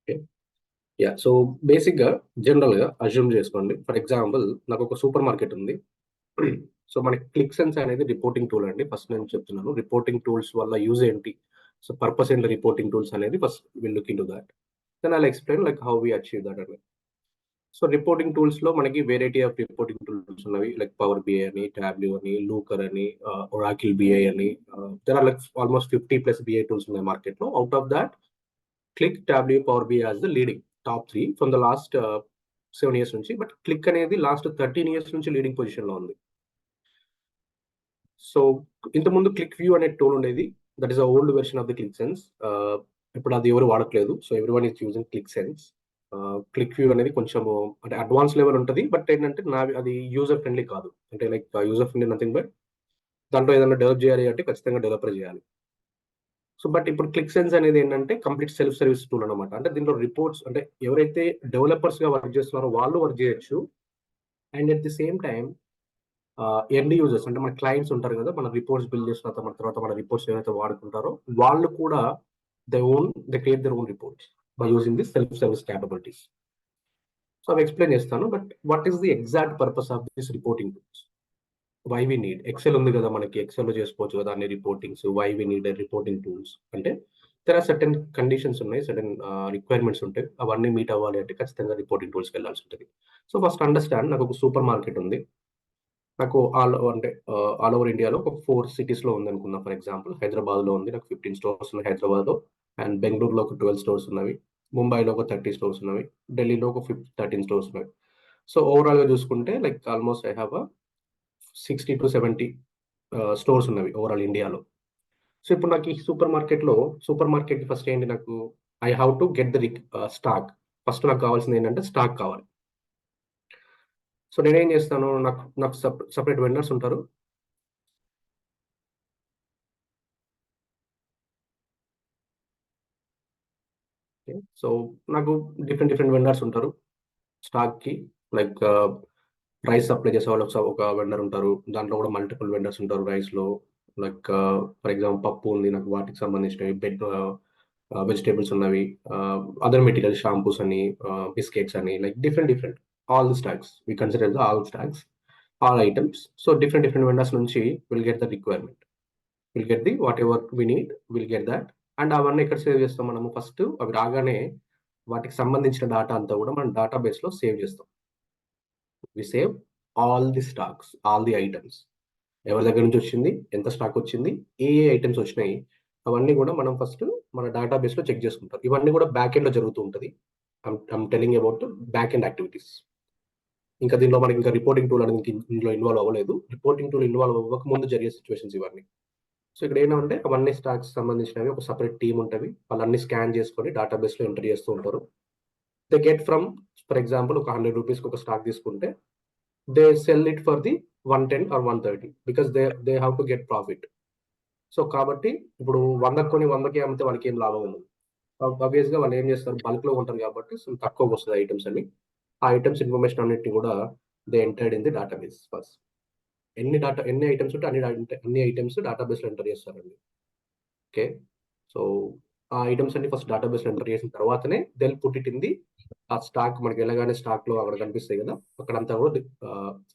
Okay. Yeah! So, బేసిక్‌గా జనరల్‌గా assume చేసుకోండి. ఫర్ ఎగ్జాంపుల్ నాకొక సూపర్ మార్కెట్ ఉంది. సో, మనకి క్లిక్ సెన్స్ అనేది రిపోర్టింగ్ టూల్ అండి. ఫస్ట్ నేను చెప్తున్నాను. రిపోర్టింగ్ టూల్స్ వల్ల యూజ్ ఏంటి? సో, పర్పస్ ఏంటి రిపోర్టింగ్ టూల్స్ అనేది first will look into that. Then I'll explain like how we achieve that అని. సో, రిపోర్టింగ్ టూల్స్‌లో మనకి వేరైటీ ఆఫ్ రిపోర్టింగ్ టూల్స్ ఉన్నవి. లైక్ పవర్ బిఐ అని, టాబ్లూ అని, లూకర్ అని, ఒరాకిల్ బిఐ అని, there are like almost 50 plus BI tools ఉన్నాయి మార్కెట్‌లో. Out of that Qlik, Tableau, Power BI as the leading top 3 from the last 7 years నుంచి. But Qlik అనేది last 13 years నుంచి leading పొజిషన్‌లో ఉంది. సో, ఇంతకుముందు క్లిక్ వ్యూ అనే టూల్ ఉండేది. That is the old version of the Qlik Sense. ఇప్పుడు అది ఎవరు వాడట్లేదు. So, everyone is using Qlik Sense. QlikView అనేది కొంచెము అంటే అడ్వాన్స్ లెవెల్ ఉంటది. బట్ ఏంటంటే అది యూజర్ ఫ్రెండ్లీ కాదు. అంటే like user friendly nothing but దాంట్లో ఏదైనా డెవలప్ చేయాలి అంటే ఖచ్చితంగా డెవలపర్ చేయాలి. సో, బట్ ఇప్పుడు క్లిక్ సెన్స్ అనేది ఏంటంటే కంప్లీట్ సెల్ఫ్ సర్వీస్ టూల్ అనమాట. అంటే దీంట్లో రిపోర్ట్స్ అంటే ఎవరైతే డెవలపర్స్‌గా వర్క్ చేస్తున్నారో వాళ్ళు వర్క్ చేయొచ్చు. And at the same time end users అంటే మన క్లయింట్స్ ఉంటారు కదా! మన రిపోర్ట్స్ బిల్డ్ చేసిన తర్వాత మన రిపోర్ట్స్ ఏవైతే వాడుకుంటారో వాళ్ళు కూడా they create their own reports by using this self service capabilities. So, అవి ఎక్స్‌ప్లెయిన్ చేస్తాను. But what is the exact purpose of this reporting tools? Why we need? Excel ఉంది కదా! మనకి ఎక్సెల్‌లో చేసుకోవచ్చు కదా! అన్ని reportings. Why we need reporting tools అంటే దేర్ ఆర్ సర్టెన్ కండిషన్స్ ఉన్నాయి. సర్టెన్ రిక్వైర్మెంట్స్ ఉంటాయి. అవన్నీ మీట్ అవ్వాలి అంటే ఖచ్చితంగా రిపోర్టింగ్ టూల్స్‌కెళ్ళాల్సి ఉంటది. సో, ఫస్ట్ అండర్‌స్టాండ్ నాకొక సూపర్ మార్కెట్ ఉంది. నాకు ఆల్ ఓవర్ ఇండియాలో ఒక 4 సిటీస్‌లో ఉందనుకుందాం ఫర్ ఎగ్జాంపుల్. హైదరాబాద్‌లో ఉంది. నాకు 15 స్టోర్స్ ఉన్నాయి హైదరాబాద్‌లో. అండ్ బెంగుళూరులో ఒక 12 స్టోర్స్ ఉన్నవి. ముంబైలో ఒక 30 స్టోర్స్ ఉన్నవి. ఢిల్లీలో ఒక 13 స్టోర్స్ ఉన్నవి. సో, ఓవరాల్‌గా చూసుకుంటే like almost I have 60-70 stores ఉన్నవి ఓవరాల్ ఇండియాలో. సో, ఇప్పుడు నాకు ఈ సూపర్ మార్కెట్‌కి ఫస్ట్ ఏంటి నాకు I have to get the stock. First నాకు కావాల్సింది ఏంటంటే స్టాక్ కావాలి. సో, నేనేం చేస్తాను నాకు నాకు సెపరేట్ వెండర్స్ ఉంటారు. ఓకే. సో, నాకు డిఫరెంట్ వెండర్స్ ఉంటారు స్టాక్‌కి. లైక్ రైస్ సప్లై చేసేవాళ్ళు ఒక వెండర్ ఉంటారు. దాంట్లో కూడా మల్టిపుల్ వెండర్స్ ఉంటారు రైస్‌లో. లైక్ ఫర్ ఎగ్జాంపుల్ పప్పు ఉంది. నాకు వాటికి సంబంధించినవి వెజిటబుల్స్ ఉన్నవి. అదర్ మెటీరియల్ షాంపూస్ అని, బిస్కెట్స్ అని like different all the stocks. We consider all stocks, all items. So, different vendors నుంచి will get the requirement. Will get the whatever we need will get that. And అవన్నీ ఎక్కడ save చేస్తాం మనము first అవి రాగానే వాటికి సంబంధించిన డాటా అంతా కూడా మనం డేటాబేస్‌లో సేవ్ చేస్తాం. We save all the stocks, all the items. ఎవరి దగ్గర నుంచి వచ్చింది? ఎంత స్టాక్ వచ్చింది? ఏ ఐటెమ్స్ వచ్చినాయి? అవన్నీ కూడా మనం ఫస్ట్ మన డేటాబేస్‌లో చెక్ చేసుకుంటాం. ఇవన్నీ కూడా బ్యాక్ ఎండ్‌లో జరుగుతూ ఉంటది. I'm telling about back end activities. ఇంకా దీనిలో మనకి ఇంకా రిపోర్టింగ్ టూల్ అనేది ఇందులో ఇన్వాల్వ్ అవ్వలేదు. రిపోర్టింగ్ టూల్ ఇన్వాల్వ్ అవ్వకముందు జరిగే సిట్యుయేషన్స్ ఇవన్నీ. సో, ఇక్కడేంటంటే అవన్నీ స్టాక్స్ సంబంధించినవి ఒక సెపరేట్ టీమ్ ఉంటది. వాళ్ళన్నీ స్కాన్ చేసుకొని డేటాబేస్‌లో ఎంటర్ చేస్తూ ఉంటారు. They get from for example ఒక ₹100కి ఒక స్టాక్ తీసుకుంటే they sell it for the 110 or 130 because they have to get profit. So, కాబట్టి ఇప్పుడు 100కి కొని 100కి అమ్మితే వాళ్ళకేం లాభం ఉండదు. ఆబ్వియస్‌గా వాళ్ళు ఏం చేస్తారు బల్క్‌లో కొంటారు కాబట్టి తక్కువకొస్తది ఐటెమ్స్ అన్ని. ఆ ఐటెమ్స్ ఇన్ఫర్మేషన్ అన్నిటిని కూడా they entered in the database first. ఎన్ని ఐటెమ్స్ ఉంటే అన్ని ఐటెమ్స్ డేటాబేస్‌లో ఎంటర్ చేస్తారండి. ఓకే. సో, ఆ ఐటెమ్స్ అన్ని ఫస్ట్ డేటాబేస్‌లో ఎంటర్ చేసిన తర్వాతనే they will put it in the ఆ స్టాక్ మనకెళ్ళగానే స్టాక్‌లో అక్కడ కనిపిస్తాయి గదా! అక్కడంతా కూడా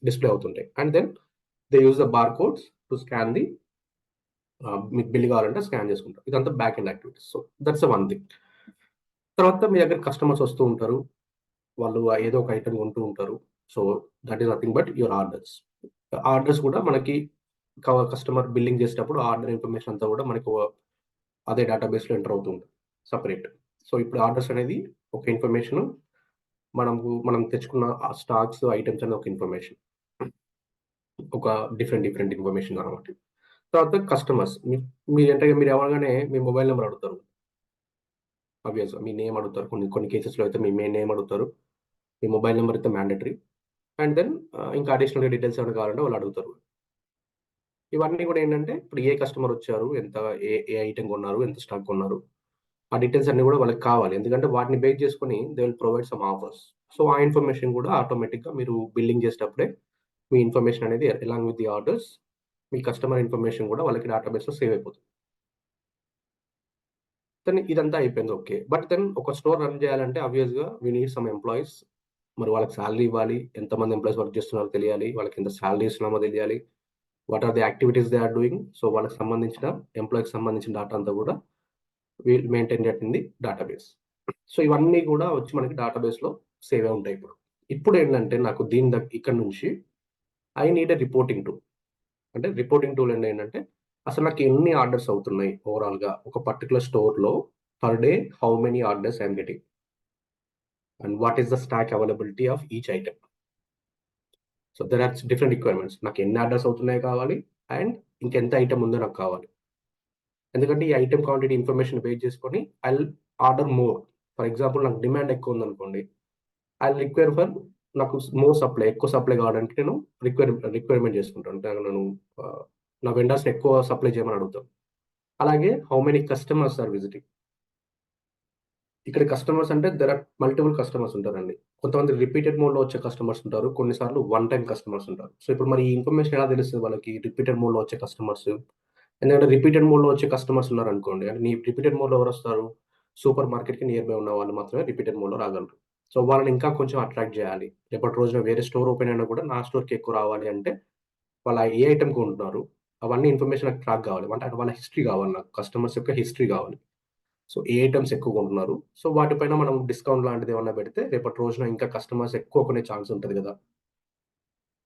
డిస్‌ప్లే అవుతుంటాయి. And then they use the barcodes to scan the మీకు బిల్ కావాలంటే స్కాన్ చేసుకుంటారు. ఇదంతా back end activities. So, that's one thing. తర్వాత మీ దగ్గర కస్టమర్స్ వస్తూ ఉంటారు. వాళ్ళు ఏదో ఒక ఐటెమ్ కొంటూ ఉంటారు. So, that is nothing but your orders. Orders కూడా మనకి కస్టమర్ బిల్లింగ్ చేసేటప్పుడు ఆర్డర్ ఇన్ఫర్మేషన్ అంతా కూడా మనకు అదే డేటాబేస్‌లో ఎంటర్ అవుతూ ఉంటుంది సెపరేట్. సో, ఇప్పుడు ఆర్డర్స్ అనేది ఒక ఇన్ఫర్మేషను. మనం తెచ్చుకున్న ఆ స్టాక్స్, ఐటెమ్స్ అనేది ఒక ఇన్ఫర్మేషన్. ఒక డిఫరెంట్ ఇన్ఫర్మేషన్ అన్నమాట. తర్వాత కస్టమర్స్ మీరు అవ్వగానే మీ మొబైల్ నంబర్ అడుగుతారు. ఆబ్వియస్‌గా మీ నేమ్ అడుగుతారు. కొన్ని కేసెస్‌లో అయితే మీ నేమ్ అడుగుతారు. మీ మొబైల్ నంబర్ అయితే మ్యాండేటరీ. అండ్ దెన్ ఇంకా అడిషనల్‌గా డీటెయిల్స్ ఏమైనా కావాలంటే వాళ్ళు అడుగుతారు. ఇవన్నీ కూడా ఏంటంటే ఇప్పుడు ఏ కస్టమర్ వచ్చారు? ఏ ఐటెమ్ కొన్నారు? ఎంత స్టాక్ కొన్నారు? ఆ డీటెయిల్స్ అన్నీ కూడా వాళ్ళకి కావాలి. ఎందుకంటే వాటిని బేస్ చేసుకొని they will provide some offers. So, ఆ ఇన్ఫర్మేషన్ కూడా ఆటోమేటిక్‌గా మీరు బిల్లింగ్ చేసేటప్పుడే మీ ఇన్ఫర్మేషన్ అనేది along with the orders me customer information కూడా వాళ్ళకి డేటాబేస్‌లో సేవ్ అయిపోతుంది. దెన్ ఇదంతా అయిపోయింది ఓకే. బట్ దెన్ ఒక స్టోర్ రన్ చేయాలంటే ఆబ్వియస్‌గా వి నీడ్ సమ్ ఎంప్లాయీస్. మరి వాళ్ళకి సాలరీ ఇవ్వాలి. ఎంతమంది ఎంప్లాయీస్ వర్క్ చేస్తున్నారో తెలియాలి. వాళ్ళకి ఎంత సాలరీ ఇస్తున్నామో తెలియాలి. What are the activities they are doing. So వాళ్ళకి సంబంధించిన ఎంప్లాయీకి సంబంధించిన డేటా అంతా కూడా will maintain that in the database. So ఇవన్నీ కూడా వచ్చి మనకి డేటాబేస్‌లో సేవ్ అయి ఉంటాయి ఇప్పుడు. ఇప్పుడేంటంటే నాకు ఇక్కడ నుంచి I need a reporting tool. అంటే రిపోర్టింగ్ టూల్ అంటే ఏంటంటే, అసలు నాకు ఎన్ని ఆర్డర్స్ అవుతున్నాయి ఓవరాల్‌గా ఒక పర్టిక్యులర్ స్టోర్‌లో per day how many orders I am getting and what is the stock availability of each item. So there are different requirements. నాకు ఎన్ని ఆర్డర్స్ అవుతున్నాయో కావాలి అండ్ ఇంకెంత ఐటెమ్ ఉందో నాకు కావాలి. ఎందుకంటే ఈ ఐటెమ్ క్వాంటిటీ ఇన్ఫర్మేషన్ బేస్ చేసుకొని I will order more. For example నాకు డిమాండ్ ఎక్కువ ఉందనుకోండి. ఐ విల్ రిక్వైర్ ఫర్ నాకు మోర్ సప్లై ఎక్కువ సప్లై కావాలంటే నేను రిక్వైర్మెంట్ చేసుకుంటాను. అంటే నేను నా వెండర్స్‌ని ఎక్కువ సప్లై చేయమని అడుగుతాను. అలాగే how many customers are visiting. ఇక్కడ కస్టమర్స్ అంటే దేర్ ఆర్ మల్టిపుల్ కస్టమర్స్ ఉంటారండి. కొంతమంది రిపీటెడ్ మోడ్‌లో వచ్చే కస్టమర్స్ ఉంటారు. కొన్నిసార్లు వన్ టైమ్ కస్టమర్స్ ఉంటారు. సో ఇప్పుడు మరి ఈ ఇన్ఫర్మేషన్ ఎలా తెలుస్తది వాళ్ళకి రిపీటెడ్ మోడ్‌లో వచ్చే కస్టమర్స్? ఎందుకంటే రిపీటెడ్ మోడ్‌లో వచ్చే కస్టమర్స్ ఉన్నారనుకోండి. అంటే నీ రిపీటెడ్ మోడ్‌లో ఎవరొస్తారు? సూపర్ మార్కెట్‌కి నియర్ బై ఉన్న వాళ్ళు మాత్రమే రిపీటెడ్ మోడ్‌లో రాగలరు. సో వాళ్ళని ఇంకా కొంచెం అట్రాక్ట్ చేయాలి. రేపటి రోజున వేరే స్టోర్ ఓపెన్ అయినా కూడా నా స్టోర్‌కి ఎక్కువ రావాలి అంటే వాళ్ళ ఏ ఐటెమ్ కొంటున్నారు? అవన్నీ ఇన్ఫర్మేషన్ నాకు ట్రాక్ కావాలి. అంటే వాళ్ళ హిస్టరీ కావాలి నాకు. కస్టమర్స్ యొక్క హిస్టరీ కావాలి. సో ఏ ఐటెమ్స్ ఎక్కువ కొంటున్నారు? సో వాటిపైన మనం డిస్కౌంట్ లాంటిది ఏమన్నా పెడితే రేపటి రోజున ఇంకా కస్టమర్స్ ఎక్కువ కొనే ఛాన్స్ ఉంటది గదా!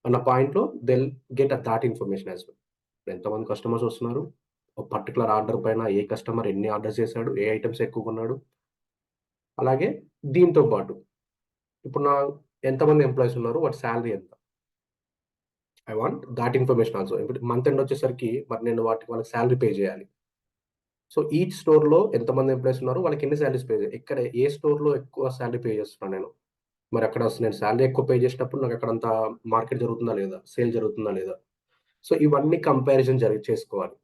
అన్న పాయింట్‌లో they will get that information as well. ఎంతమంది కస్టమర్స్ వస్తున్నారు? ఒక పర్టిక్యులర్ ఆర్డర్ పైన ఏ కస్టమర్ ఎన్ని ఆర్డర్స్ చేశాడు? ఏ ఐటెమ్స్ ఎక్కువ కొన్నాడు? అలాగే దీంతో పాటు ఇప్పుడు ఎంతమంది ఎంప్లాయీస్ ఉన్నారు? వాటి సాలరీ ఎంత? I want thought information also. ఇప్పుడు మంత్ ఎండ్ వచ్చేసరికి మరి నేను వాళ్ళకి సాలరీ పే చేయాలి. సో ఈచ్ స్టోర్‌లో ఎంతమంది ఎంప్లాయీస్ ఉన్నారు? వాళ్ళకి ఎన్ని సాలరీస్ పే చేయాలి? ఏ స్టోర్‌లో ఎక్కువ సాలరీ పే చేస్తున్నాను నేను? మరి అక్కడ నేను సాలరీ ఎక్కువ పే చేసినప్పుడు నాకు అక్కడ అంత మార్కెట్ జరుగుతుందా లేదా? సేల్ జరుగుతుందా లేదా? సో ఇవన్నీ కంపారిజన్ చేసుకోవాలి.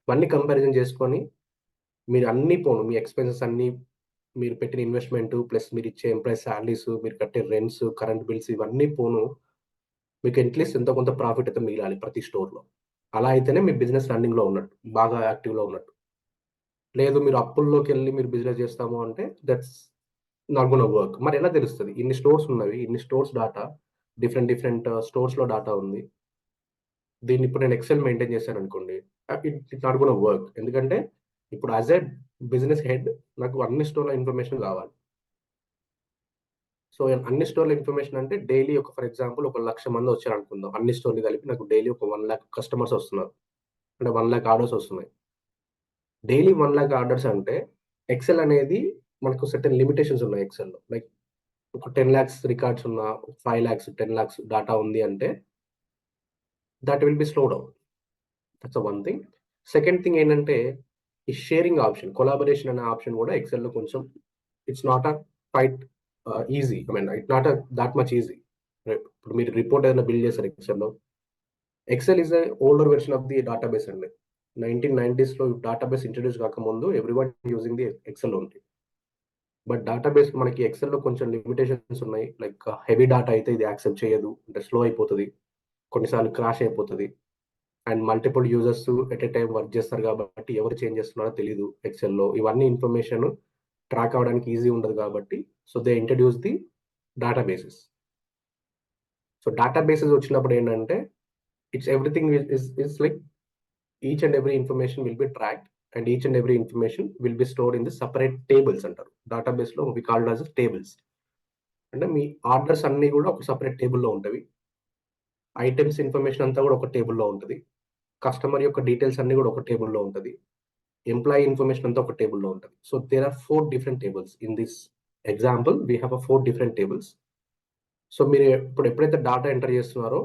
ఇవన్నీ కంపారిజన్ చేసుకొని మీరు అన్నీ పోను మీ ఎక్స్‌పెన్సెస్ అన్నీ మీరు పెట్టిన ఇన్వెస్ట్‌మెంట్ ప్లస్ మీరిచ్చే ఎంప్లాయీ సాలరీస్, మీరు కట్టే రెంట్స్, కరెంట్ బిల్స్ ఇవన్నీ పోను మీకు అట్‌లీస్ట్ ఎంతో కొంత ప్రాఫిట్ అయితే మిగలాలి ప్రతి స్టోర్‌లో. అలా అయితేనే మీ బిజినెస్ రన్నింగ్‌లో ఉన్నట్టు. బాగా యాక్టివ్‌లో ఉన్నట్టు. లేదు మీరు అప్పుల్లోకెళ్ళి మీరు బిజినెస్ చేస్తాము అంటే దట్స్ నాట్ గోనా వర్క్. మరెలా తెలుస్తది? ఇన్ని స్టోర్స్ ఉన్నవి. ఇన్ని స్టోర్స్ డాటా డిఫరెంట్ స్టోర్స్‌లో డాటా ఉంది. దీన్ని ఇప్పుడు నేను ఎక్సెల్ మెయింటైన్ చేశాననుకోండి. It's not gonna work. ఎందుకంటే ఇప్పుడు యాస్ ఎ బిజినెస్ హెడ్ నాకు అన్ని స్టోర్‌ల ఇన్ఫర్మేషన్ కావాలి. సో అన్ని స్టోర్‌ల ఇన్ఫర్మేషన్ అంటే డైలీ ఫర్ ఎగ్జాంపుల్ ఒక 1,00,000 మంది వచ్చారనుకుందాం. అన్ని స్టోర్‌లు కలిపి నాకు డైలీ ఒక 1,00,000 కస్టమర్స్ వస్తున్నారు. అంటే 1,00,000 ఆర్డర్స్ వస్తున్నాయి. డైలీ 1,00,000 ఆర్డర్స్ అంటే ఎక్సెల్ అనేది మనకు సర్టెన్ లిమిటేషన్స్ ఉన్నాయి ఎక్సెల్‌లో. లైక్ ఒక 10,00,000 రికార్డ్స్ ఉన్న 5,00,000, 10,00,000 డాటా ఉంది అంటే that will be slow down. That's one thing. Second thing ఏంటంటే ఈ షేరింగ్ ఆప్షన్, కొలాబరేషన్ అనే ఆప్షన్ కూడా ఎక్సెల్‌లో కొంచెం it's not quite easy. I mean it's not that much easy. ఇప్పుడు మీరు రిపోర్ట్ ఏదైనా బిల్డ్ చేసారు ఎక్సెల్‌లో. Excel is a older version of the database అండి. 1990స్‌లో డేటాబేస్ ఇంట్రొడ్యూస్ కాకముందు everyone using the Excel only. But database మనకి ఎక్సెల్‌లో కొంచెం లిమిటేషన్స్ ఉన్నాయి. లైక్ హెవీ డేటా అయితే ఇది యాక్సెప్ట్ చేయదు. అంటే స్లో అయిపోతది. కొన్నిసార్లు క్రాష్ అయిపోతది. And multiple users at a time work చేస్తారు కాబట్టి ఎవరు చేంజ్ చేస్తున్నారో తెలీదు ఎక్సెల్‌లో. ఇవన్నీ ఇన్ఫర్మేషన్ ట్రాక్ అవ్వడానికి ఈజీ ఉండదు కాబట్టి so they introduce the databases. So databases వచ్చినప్పుడు ఏంటంటే it's everything is like each and every information will be tracked and each and every information will be stored in the separate tables అంటారు. డేటాబేస్‌లో we called as tables. అంటే మీ orders అన్నీ గూడా ఒక separate టేబుల్‌లో ఉంటవి. Items information అంతా గూడా ఒక టేబుల్‌లో ఉంటది. కస్టమర్ యొక్క డీటెయిల్స్ అన్నీ గూడా ఒక టేబుల్‌లో ఉంటది. ఎంప్లాయీ ఇన్ఫర్మేషన్ అంతా ఒక టేబుల్‌లో ఉంటది. So, there are 4 different tables. In this example we have 4 different tables. So, మీరు ఇప్పుడు ఎప్పుడైతే డాటా ఎంటర్ చేస్తున్నారో,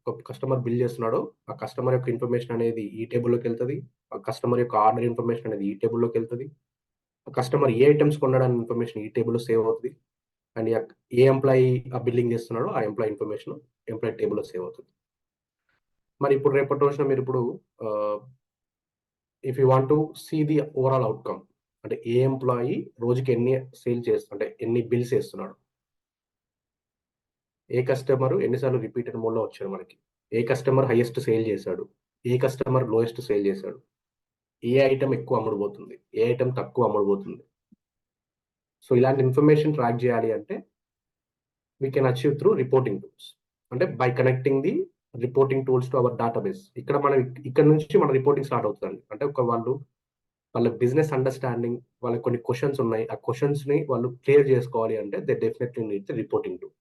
ఒక కస్టమర్ బిల్ చేస్తున్నాడో, ఆ కస్టమర్ యొక్క ఇన్ఫర్మేషన్ అనేది ఈ టేబుల్‌లోకెళ్తది. ఆ కస్టమర్ యొక్క ఆర్డర్ ఇన్ఫర్మేషన్ అనేది ఈ టేబుల్‌లోకెళ్తది. ఆ కస్టమర్ ఏ ఐటెమ్స్ కొన్నాడన్న ఇన్ఫర్మేషన్ ఈ టేబుల్‌లో సేవ్ అవుతది. అండ్ ఏ ఎంప్లాయీ ఆ బిల్లింగ్ చేస్తున్నాడో ఆ ఎంప్లాయీ ఇన్ఫర్మేషన్ ఎంప్లాయీ టేబుల్‌లో సేవ్ అవుతది. మరి ఇప్పుడు రేపటి రోజున మీరిప్పుడు ah, if you want to see the overall outcome అంటే ఏ ఎంప్లాయీ రోజుకి ఎన్ని అంటే ఎన్ని బిల్స్ ఏస్తున్నాడు? ఏ కస్టమర్ ఎన్ని సార్లు రిపీటెడ్ మోడ్‌లో వచ్చాడు మనకి? ఏ కస్టమర్ హైయెస్ట్ సేల్ చేశాడు? ఏ కస్టమర్ లోయెస్ట్ సేల్ చేశాడు? ఏ ఐటమ్ ఎక్కువ అమ్ముడుపోతుంది, ఏ ఐటమ్ తక్కువ అమ్ముడుపోతుంది. సో ఇలాంటి ఇన్ఫర్మేషన్ ట్రాక్ చేయాలి అంటే we can achieve through reporting tools. అంటే by connecting the reporting tools to our database. ఇక్కడ నుంచి మన రిపోర్టింగ్ స్టార్ట్ అవుతుంది. అంటే వాళ్ళ బిజినెస్ అండర్స్టాండింగ్, వాళ్ళకి కొన్ని క్వశ్చన్స్ ఉన్నాయి, ఆ క్వశ్చన్స్ ని వాళ్ళు క్లియర్ చేసుకోవాలి అంటే they definitely need the reporting tool.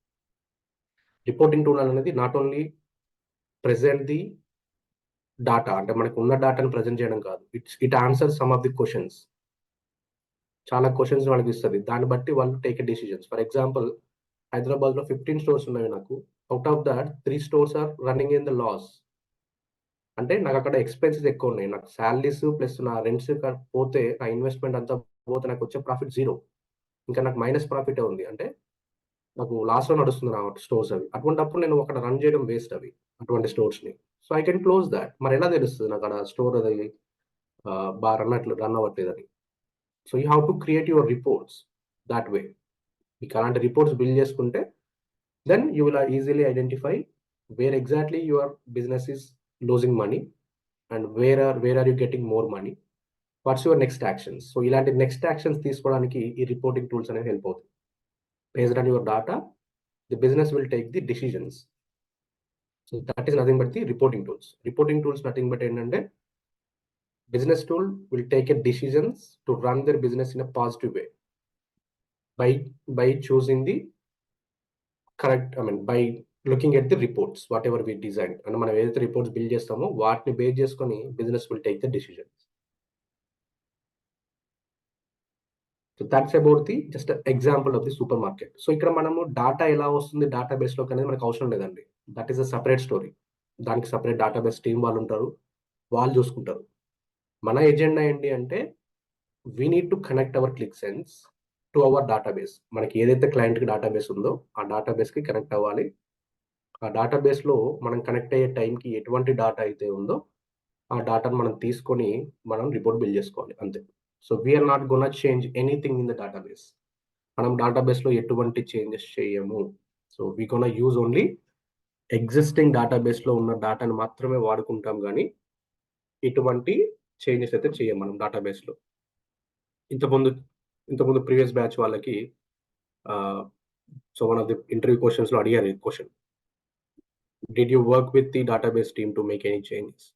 Reporting tool అనేది not only present the data, అంటే మనకు ఉన్న డాటాను ప్రజెంట్ చేయడం కాదు, it answer some of the questions. చాలా క్వశ్చన్స్ వాళ్ళకి ఇస్తుంది, దాన్ని బట్టి వాళ్ళు take decisions. For example, Hyderabad లో 15 స్టోర్స్ ఉన్నాయి నాకు. Out of that 3 stores are running in the loss. అంటే నాకు అక్కడ ఎక్స్పెన్సెస్ ఎక్కువ ఉన్నాయి. నాకు శాలరీస్ ప్లస్ నా రెంట్స్ పోతే, నా ఇన్వెస్ట్మెంట్ అంతా పోతే నాకు వచ్చే ప్రాఫిట్ జీరో. ఇంకా నాకు మైనస్ ప్రాఫిటే ఉంది. అంటే నాకు లాస్ లో నడుస్తుంది నా స్టోర్స్ అవి. అటువంటిప్పుడు నేను అక్కడ రన్ చేయడం వేస్ట్ అవి, అటువంటి స్టోర్స్ ని. So I can close that. మరి ఎలా తెలుస్తుంది నాకు అక్కడ స్టోర్ అది బాగా రన్ అవ్వట్లేదని? So you have to create your reports that way. మీకు అలాంటి రిపోర్ట్స్ బిల్డ్ చేసుకుంటే then you will easily identify where exactly your business is losing money and where are you getting more money, what's your next actions. So ఇలాంటి next actions తీసుకోవడానికి ఈ reporting tools అనేవి help అవుతాయి. Based on your data, the business will take the decisions. So that is nothing but the reporting tools. Reporting tools nothing but ఏంటంటే, business tool will take a decisions to run their business in a positive way by choosing the correct, I mean by looking at the reports whatever we designed, and మనం ఏదైతే reports build చేస్తామో వాటిని base చేసుకొని business will take the decisions. So that's about the just example of the super market. So ఇక్కడ మనము data ఎలా వస్తుంది database లోకి అనేది మనకు అవసరం లేదండి. That is a separate story. దానికి సపరేట్ డేటాబేస్ టీమ్ వాళ్ళు ఉంటారు, వాళ్ళు చూసుకుంటారు. మన ఎజెండా ఏంటి అంటే, we need to connect our Qlik Sense to our database. మనకి ఏదైతే క్లయింట్కి డేటాబేస్ ఉందో ఆ డేటాబేస్కి కనెక్ట్ అవ్వాలి. ఆ డేటాబేస్లో మనం కనెక్ట్ అయ్యే టైంకి ఎటువంటి డేటా అయితే ఉందో ఆ డేటాను మనం తీసుకొని మనం రిపోర్ట్ బిల్డ్ చేసుకోవాలి, అంతే. So we're not gonna change anything in the database. మనం డేటాబేస్లో ఎటువంటి చేంజెస్ చేయము. So we gonna use only existing డేటాబేస్లో ఉన్న డేటాను మాత్రమే వాడుకుంటాం, కానీ ఇటువంటి చేంజెస్ అయితే చేయం మనం డేటాబేస్లో. ఇంతకుముందు ప్రీవియస్ బ్యాచ్ వాళ్ళకి so one of the interview questions లో అడిగారు ఈ question, did you work with the database team to make any changes?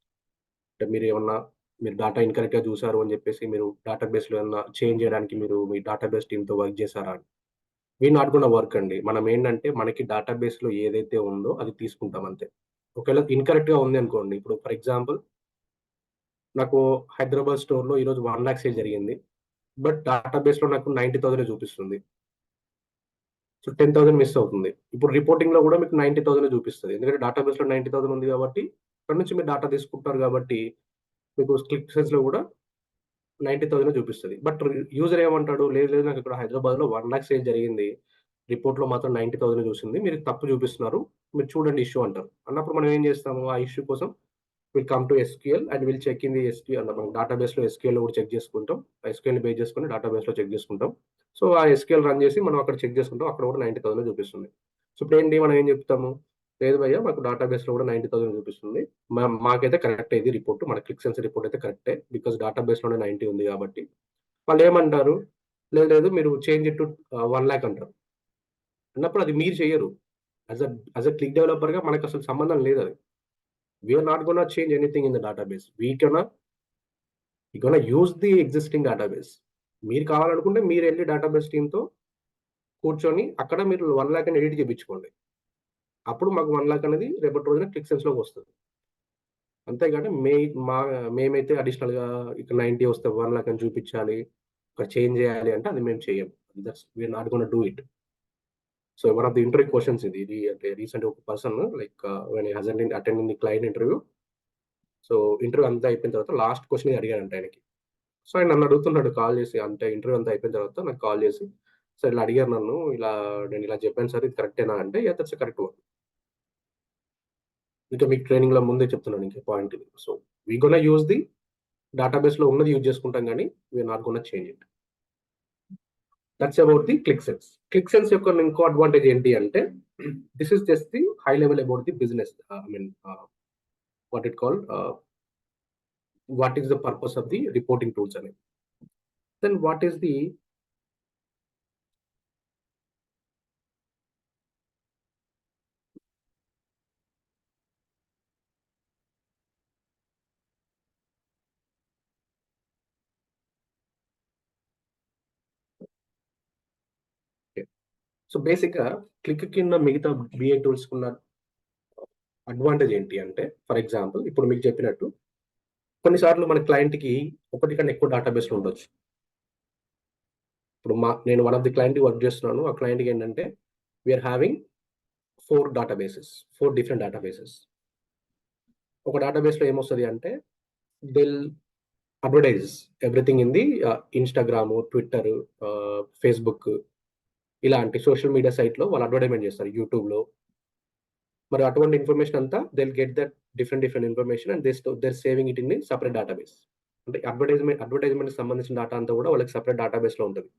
అంటే మీరు డేటా ఇన్కరెక్ట్ గా చూసారు అని చెప్పేసి మీరు డేటాబేస్ లో ఏమన్నా చేంజ్ చేయడానికి మీరు మీ డేటాబేస్ టీమ్ తో వర్క్ చేశారా అని. వీ నాట్ గోనా వర్క్ అండి. మనం ఏంటంటే మనకి డేటాబేస్ లో ఏదైతే ఉందో అది తీసుకుంటాం, అంతే. ఒకవేళ ఇన్కరెక్ట్ గా ఉంది అనుకోండి, ఇప్పుడు ఫర్ ఎగ్జాంపుల్ నాకు హైదరాబాద్ స్టోర్ లో ఈరోజు 1 lakh సేల్ జరిగింది, బట్ డేటాబేస్ లో నాకు 90,000 చూపిస్తుంది. సో 10,000 మిస్ అవుతుంది. ఇప్పుడు రిపోర్టింగ్ లో కూడా మీకు 90,000 చూపిస్తుంది. ఎందుకంటే డేటాబేస్ లో 90,000 ఉంది కాబట్టి, అక్కడ నుంచి మీరు డేటా తీసుకుంటారు కాబట్టి మీకు క్లిక్ సెన్స్ లో కూడా 90,000 చూపిస్తుంది. బట్ యూజర్ ఏమంటాడు, లేదు లేదు నాకు ఇక్కడ హైదరాబాద్ లో 1 lakh సేల్ జరిగింది, రిపోర్ట్ లో మాత్రం 90,000 చూసింది, మీరు తప్పు చూపిస్తున్నారు, మీరు చూడండి ఇష్యూ అంటారు. అన్నప్పుడు మనం ఏం చేస్తాము, ఆ ఇష్యూ కోసం will come to SQL and will check in the SQL. మనం డేటాబేస్ లో ఎస్క్యూఎల్ కూడా చెక్ చేసుకుంటాం. ఎస్క్యూఎల్ బేస్ చేసుకొని డేటాబేస్ లో చెక్ చేసుకుంటాం. సో ఆ ఎస్క్యూఎల్ రన్ చేసి మనం అక్కడ చెక్ చేసుకుంటాం, అక్కడ కూడా 90,000 చూపిస్తుంది. సో ఇప్పుడు ఏంటి, మనం ఏం చెప్తాము, లేదు భయ్యా మాకు డేటాబేస్ లో కూడా 90,000 చూపిస్తుంది, మాకైతే కరెక్ట్ అయ్యింది రిపోర్ట్, మన క్లిక్ సెన్స్ రిపోర్ట్ అయితే కరెక్టే, బికాస్ డేటాబేస్ లోనే 90 ఉంది కాబట్టి. వాళ్ళు ఏమంటారు, లేదు లేదు మీరు చేంజ్ ఇట్ టు 1 lakh అంటారు. అన్నప్పుడు అది మీరు చెయ్యరు. యాజ్ అ క్లిక్ డెవలపర్ గా మనకు అసలు సంబంధం లేదు అది. We are not gonna change anything in the database. We gonna use the existing database. మీరు కావాలనుకుంటే మీరు వెళ్ళి డేటాబేస్ టీమ్‌తో కూర్చొని అక్కడ మీరు 1 lakh అని ఎడిట్ చేపించుకోండి. అప్పుడు మాకు 1 lakh అనేది రేపటి రోజున క్లిక్ సెన్స్‌లోకి వస్తది. అంతేగాని మేమైతే అడిషనల్‌గా ఇక్కడ 90 వస్తే 1 lakh అని చూపించాలి, ఇక్కడ చేంజ్ చేయాలి అంటే అది మేము చెయ్యం. We are not gonna do it. So one of the interview questions ఇది అంటే రీసెంట్ ఒక person like when he attending the client interview. So interview అంతా అయిపోయిన తర్వాత లాస్ట్ క్వెషన్ అడిగాడంట ఆయనకి. సో ఆయన నన్ను అడుగుతున్నాడు కాల్ చేసి, అంటే ఇంటర్వ్యూ అంతా అయిపోయిన తర్వాత నాకు కాల్ చేసి, సార్ ఇలా అడిగారు నన్ను, నేను ఇలా చెప్పాను సార్, ఇది కరెక్టేనా అంటే, యా దట్స్ కరెక్ట్ వన్. ఇంకా మీకు ట్రైనింగ్ లో ముందే చెప్తున్నాను ఇంకే పాయింట్ ఇది. So we gonna use the database లో ఉన్నది యూజ్ చేసుకుంటాం, కానీ we're not gonna change it. That's about the Qlik Sense. Qlik Sense యొక్క ఇంకో అడ్వాంటేజ్ ఏంటి అంటే, this is just the high level about the business, I mean what it call what is the purpose of the reporting tools అనేది. Then what is the so బేసిక్గా click కింద మిగతా BA tools ఉన్న advantage ఏంటి అంటే, for example ఇప్పుడు మీకు చెప్పినట్టు కొన్నిసార్లు మన క్లయింట్కి ఒకటి కన్నా ఎక్కువ డేటాబేస్లు ఉండొచ్చు. ఇప్పుడు నేను one of the client work చేస్తున్నాను. ఆ క్లయింట్కి ఏంటంటే వీఆర్ హ్యావింగ్ 4 డిఫరెంట్ డేటాబేసెస్. ఒక డేటాబేస్లో ఏమొస్తుంది అంటే they'll advertise everything in the Instagram, Twitter, Facebook ఇలాంటి సోషల్ మీడియా సైట్లో వాళ్ళు అడ్వర్టైజ్మెంట్ చేస్తారు, యూట్యూబ్లో. మరి అటువంటి ఇన్ఫర్మేషన్ అంతా they'll get that different information and they're saving it in separate database. అంటే అడ్వర్టైజ్మెంట్ సంబంధించిన డేటా అంతా కూడా వాళ్ళకి సపరేట్ డేటాబేస్లో ఉంటుంది.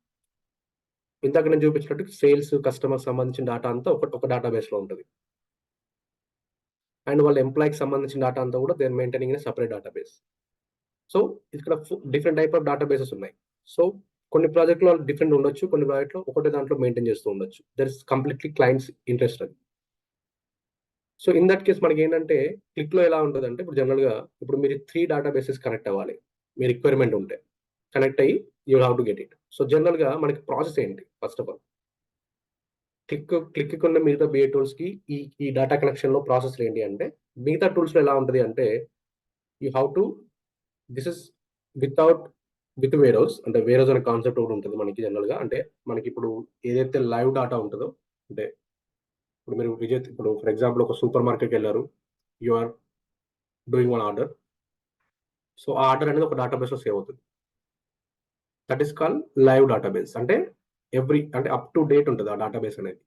ఇందాక నేను చూపించినట్టు సేల్స్, కస్టమర్ సంబంధించిన డేటా అంతా ఒక డేటాబేస్లో ఉంటుంది. అండ్ వాళ్ళ ఎంప్లాయీకి సంబంధించిన డేటా అంతా కూడా they're maintaining in separate database. So ఇక్కడ డిఫరెంట్ టైప్ ఆఫ్ డేటాబేసెస్ ఉన్నాయి. సో కొన్ని ప్రాజెక్టులో డిఫరెంట్ ఉండొచ్చు, కొన్ని ప్రాజెక్టులో ఒకటే దాంట్లో మెయింటైన్ చేస్తూ ఉండొచ్చు. That is completely clients interest అది. సో ఇన్ దట్ కేస్ మనకి ఏంటంటే క్లిక్లో ఎలా ఉంటుందంటే, ఇప్పుడు జనరల్గా ఇప్పుడు మీరు 3 డేటాబేసెస్ కనెక్ట్ అవ్వాలి. మీ రిక్వైర్మెంట్ ఉంటే కనెక్ట్ అయ్యి you have to get it. So జనరల్గా మనకి ప్రాసెస్ ఏంటి, ఫస్ట్ ఆఫ్ ఆల్ క్లిక్ ఉన్న మిగతా బిఏ టూల్స్కి ఈ డేటా కనెక్షన్లో ప్రాసెస్ ఏంటి అంటే, మిగతా టూల్స్లో ఎలా ఉంటుంది అంటే you have to this is with warehouse. అంటే వేరోస్ అనే కాన్సెప్ట్ ఒకటి ఉంటుంది మనకి జనరల్గా. అంటే మనకి ఇప్పుడు ఏదైతే లైవ్ డేటా ఉంటుందో, అంటే ఇప్పుడు మీరు ఇప్పుడు ఫర్ ఎగ్జాంపుల్ ఒక సూపర్ మార్కెట్కి వెళ్ళారు, you are doing one order. So ఆ ఆర్డర్ అనేది ఒక డేటాబేస్లో సేవ్ అవుతుంది. That is call live database. అంటే అంటే అప్ టు డేట్ ఉంటుంది ఆ డేటాబేస్ అనేది.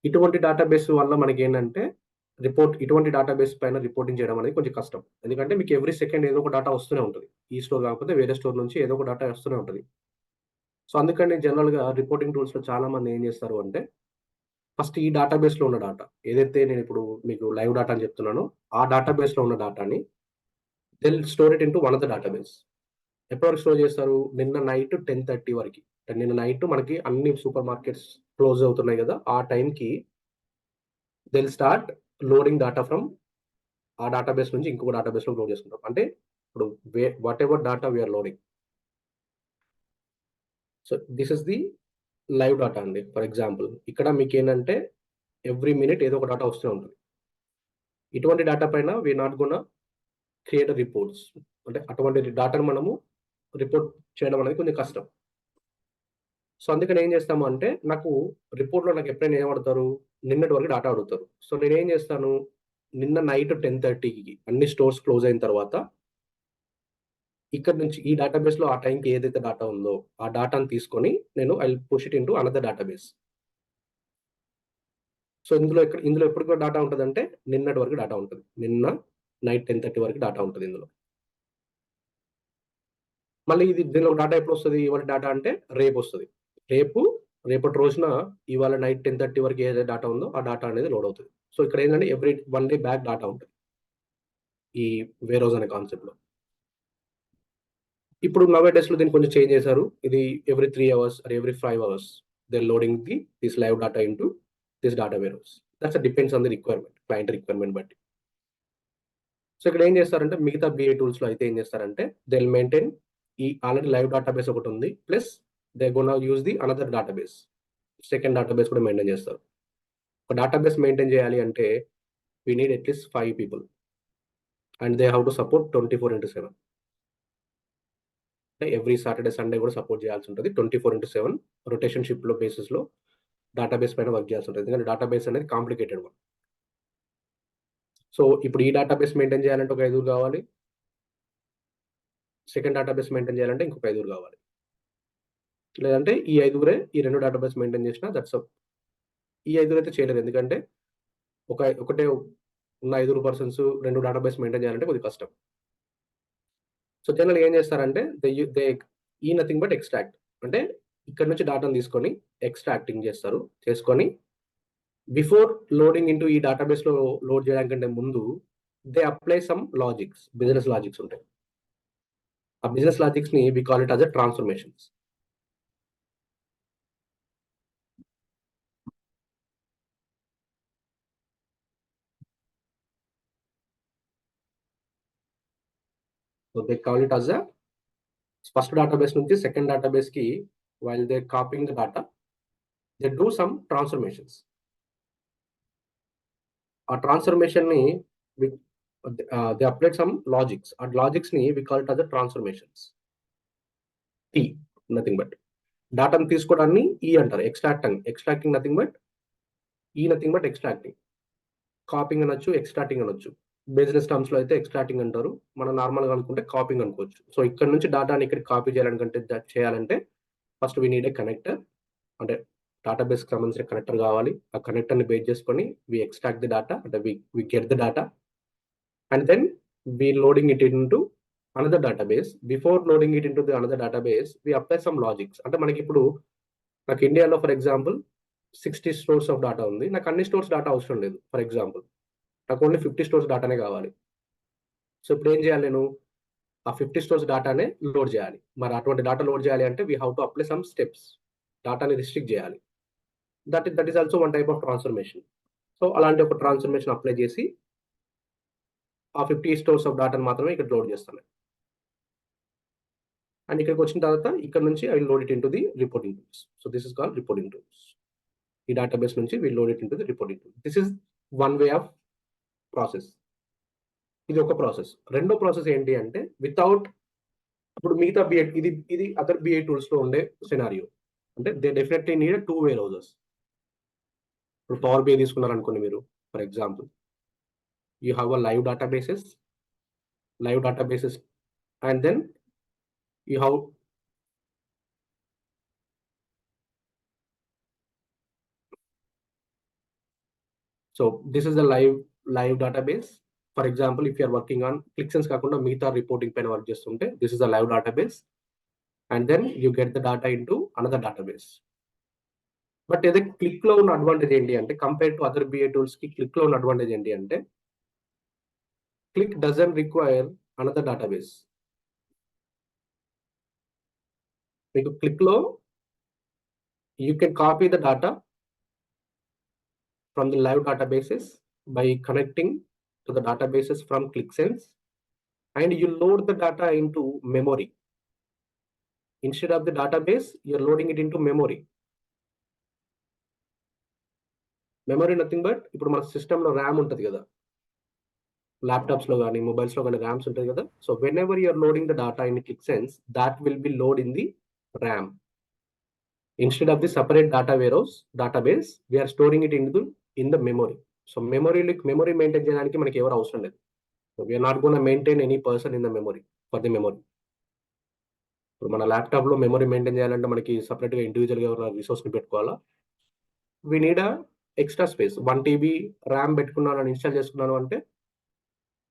ఇటువంటి డేటాబేస్ వల్ల మనకి ఏంటంటే ఇటువంటి డేటాబేస్ పైన రిపోర్టింగ్ చేయడం అనేది కొంచెం కష్టం. ఎందుకంటే మీకు ఎవ్రీ సెకండ్ ఏదో ఒక డేటా వస్తూనే ఉంటుంది. ఈ స్టోర్ కాకపోతే వేరే స్టోర్ నుంచి ఏదో ఒక డేటా వస్తూనే ఉంటుంది. సో అందుకని జనరల్గా రిపోర్టింగ్ టూల్స్లో చాలా మంది ఏం చేస్తారు అంటే, ఫస్ట్ ఈ డేటాబేస్లో ఉన్న డేటా ఏదైతే నేను ఇప్పుడు మీకు లైవ్ డేటా అని చెప్తున్నానో, ఆ డేటాబేస్లో ఉన్న డేటాని they'll store it into one of the database. ఎప్పటివరకు స్టోర్ చేస్తారు? నిన్న నైట్ 10:30 వరకు. నిన్న నైట్ మనకి అన్ని సూపర్ మార్కెట్స్ క్లోజ్ అవుతున్నాయి కదా, ఆ టైంకి they'll start loading data from ఆ డేటాబేస్ నుంచి ఇంకొక డేటాబేస్లో లోడ్ చేసుకుంటాం. అంటే ఇప్పుడు whatever data we're loading. So this is the live data అండి. ఫర్ ఎగ్జాంపుల్ ఇక్కడ మీకు ఏంటంటే ఎవ్రీ మినిట్ ఏదో ఒక డేటా వస్తూనే ఉంటుంది. ఇటువంటి డేటా పైన we're not gonna create reports. అంటే అటువంటి డేటాను మనము రిపోర్ట్ చేయడం అనేది కొంచెం కష్టం. సో అందుకని ఏం చేస్తాము అంటే, నాకు రిపోర్ట్లో నాకు ఎప్పుడైనా ఏం అడుగుతారు, నిన్నటి వరకు డేటా అడుగుతారు. సో నేనేం చేస్తాను, నిన్న నైట్ 10:30కి అన్ని స్టోర్స్ క్లోజ్ అయిన తర్వాత ఇక్కడ నుంచి ఈ డేటాబేస్లో ఆ టైంకి ఏదైతే డేటా ఉందో ఆ డేటాను తీసుకొని నేను I will push it into another database. So ఇందులో ఎప్పుడు కూడా డేటా ఉంటుందంటే నిన్నటి వరకు డేటా ఉంటుంది. నిన్న నైట్ 10:30 వరకు డేటా ఉంటుంది ఇందులో. మళ్ళీ దీనిలో డేటా ఎప్పుడు వస్తుంది, ఇవాళ డేటా అంటే రేపు వస్తుంది. రేపటి రోజున ఇవాళ నైట్ 10:30 వరకు ఏదైతే డేటా ఉందో ఆ డేటా అనేది లోడ్ అవుతుంది. సో ఇక్కడ ఏంటంటే ఎవ్రీ 1 డే బ్యాక్ డేటా ఉంటుంది ఈ వేరోస్ అనే కాన్సెప్ట్లో. ఇప్పుడు నవే డేస్లో దీన్ని కొంచెం చేంజ్ చేశారు. ఇది every 3 hours or every 5 hours they loading this live data into this data warehouse. That's depends on the requirement, client requirement బట్టి. సో ఇక్కడ ఏం చేస్తారంటే మిగతా బిఏ టూల్స్లో అయితే ఏం చేస్తారంటే దే విల్ మెయింటైన్ ఈ ఆల్రెడీ లైవ్ డేటాబేస్ ఒకటి ఉంది, plus they gonna use the another database. Second database కూడా మెయింటైన్ చేస్తారు. ఒక డేటాబేస్ మెయింటైన్ చేయాలి అంటే we need at least 5 people and they have to support 24/7. అంటే ఎవ్రీ సాటర్డే, సండే కూడా సపోర్ట్ చేయాల్సి ఉంటుంది. 24/7 రొటేషన్ షిప్లో బేసిస్లో డేటాబేస్ పైన వర్క్ చేయాల్సి ఉంటుంది. ఎందుకంటే డేటాబేస్ అనేది కాంప్లికేటెడ్ వన్. సో ఇప్పుడు ఈ డేటాబేస్ మెయింటైన్ చేయాలంటే ఒక 5 కావాలి. సెకండ్ డేటాబేస్ మెయింటైన్ చేయాలంటే ఇంకొక 5 కావాలి. లేదంటే ఈ 5 ఈ 2 డేటాబేస్ మెయింటైన్ చేసినా దట్స్ అప్. ఈ 5 అయితే చేయలేరు. ఎందుకంటే ఒకటే ఉన్న 5 పర్సన్స్ 2 డేటాబేస్ మెయింటైన్ చేయాలంటే కొద్దిగా కష్టం. సో జనరల్‌గా ఏం చేస్తారంటే దే నథింగ్ బట్ ఎక్స్ట్రాక్ట్. అంటే ఇక్కడ నుంచి డేటాను తీసుకొని ఎక్స్ట్రాక్టింగ్ చేస్తారు. చేసుకొని బిఫోర్ లోడింగ్ ఇంటూ ఈ డేటాబేస్‌లో లోడ్ చేయడానికంటే ముందు they apply some logics, business logics ఉంటాయి. ఆ బిజినెస్ లాజిక్స్ ని we call it as a transformations. So they call it as a first database నుంచి సెకండ్ డేటాబేస్ కి while they copying the data, they do some transformations. ఆ transformation ని they apply some logics. ఆ logics ని we call it as a transformations. T nothing but డేటాను తీసుకోవడాన్ని ఈ అంటారు, extracting nothing but nothing but extracting. Capping అనొచ్చు, extracting అనొచ్చు. బిజినెస్ టర్మ్స్ లో అయితే ఎక్స్ట్రాక్టింగ్ అంటారు, మనం నార్మల్ గా అనుకుంటే కాపింగ్ అనుకోవచ్చు. సో ఇక్కడ నుంచి డేటాని ఇక్కడ కాపీ చేయాలంటే first we need a connector, అంటే డేటాబేస్ కి సంబంధించిన కనెక్టర్ కావాలి. ఆ కనెక్టర్ ని బేస్ చేసుకొని వి ఎక్స్ట్రాక్ట్ ది డేటా, అంటే we get the data and then we loading it into another database. Before loading it into the another database we apply some logics. అంటే మనకి ఇప్పుడు నాకు ఇండియాలో for example 60 stores of data ఉంది. నాకు అన్ని stores data అవసరం లేదు. ఫర్ ఎగ్జాంపుల్ నాకు ఓన్లీ 50 స్టోర్స్ డేటానే కావాలి. సో ఇప్పుడు ఏం చేయాలి, నేను ఆ 50 స్టోర్స్ డేటానే లోడ్ చేయాలి. మరి అటువంటి డేటా లోడ్ చేయాలి అంటే we have to apply some steps. డేటాని రిస్ట్రిక్ట్ చేయాలి. That is also one type of transformation. So అలాంటి ఒక ట్రాన్స్ఫర్మేషన్ అప్లై చేసి ఆ 50 స్టోర్స్ ఆఫ్ డేటాను మాత్రమే ఇక్కడ లోడ్ చేస్తాను. అండ్ ఇక్కడికి వచ్చిన తర్వాత ఇక్కడ నుంచి I will load it into the reporting tools. So this is called reporting tools. ఈ డేటాబేస్ నుంచి will load it into the reporting tool. This is one way of process. ఇది ఒక ప్రాసెస్. రెండో ప్రాసెస్ ఏంటి అంటే వితౌట్, ఇప్పుడు మిగతా BI, ఇది అదర్ బిఐ టూల్స్ లో ఉండే సినారియో. అంటే they definitely need 2 way browsers. ఇప్పుడు పవర్ బిఐ తీసుకున్నారనుకోండి మీరు, for example you have a live databases and then you have so this is the live database. For example if you are working on Qlik Sense కాకుండా మిగతా reporting పైన work చేస్తుంటే this is the live database and then you get the data into another database. But ఏదో Qlik లో ఉన్న advantage ఏంటి అంటే, compare to other BI tools కి క్లిక్ లో ఉన్న అడ్వాంటేజ్ ఏంటి అంటే, click doesn't require another database. మీకు క్లిక్ లో you can copy the data from the live databases by connecting to the databases from ClickSense, and you load the data into memory. Instead of the database, you're loading it into memory. Memory nothing but ఇప్పుడు మన system లో RAM ఉంటుంది కదా, laptops లో కానీ mobiles లో కానీ RAMs ఉంటుంది కదా. So whenever you're loading the data in ClickSense, that will be load in the RAM. Instead of the separate database, we are storing it in the memory. So memory maintain చేయడానికి మనకి ఎవరు అవసరం లేదు. We are not going to maintain any person in the memory for the memory. ఇప్పుడు మన laptop లో memory maintain చేయాలంటే మనకి సపరేట్ గా ఇండివిజువల్ గా ఎవరైనా రిసోర్స్ ని పెట్టుకోవాలా? We need a extra space. 1 TB RAM పెట్టుకున్నాను, ఇన్స్టాల్ చేసుకున్నాను అంటే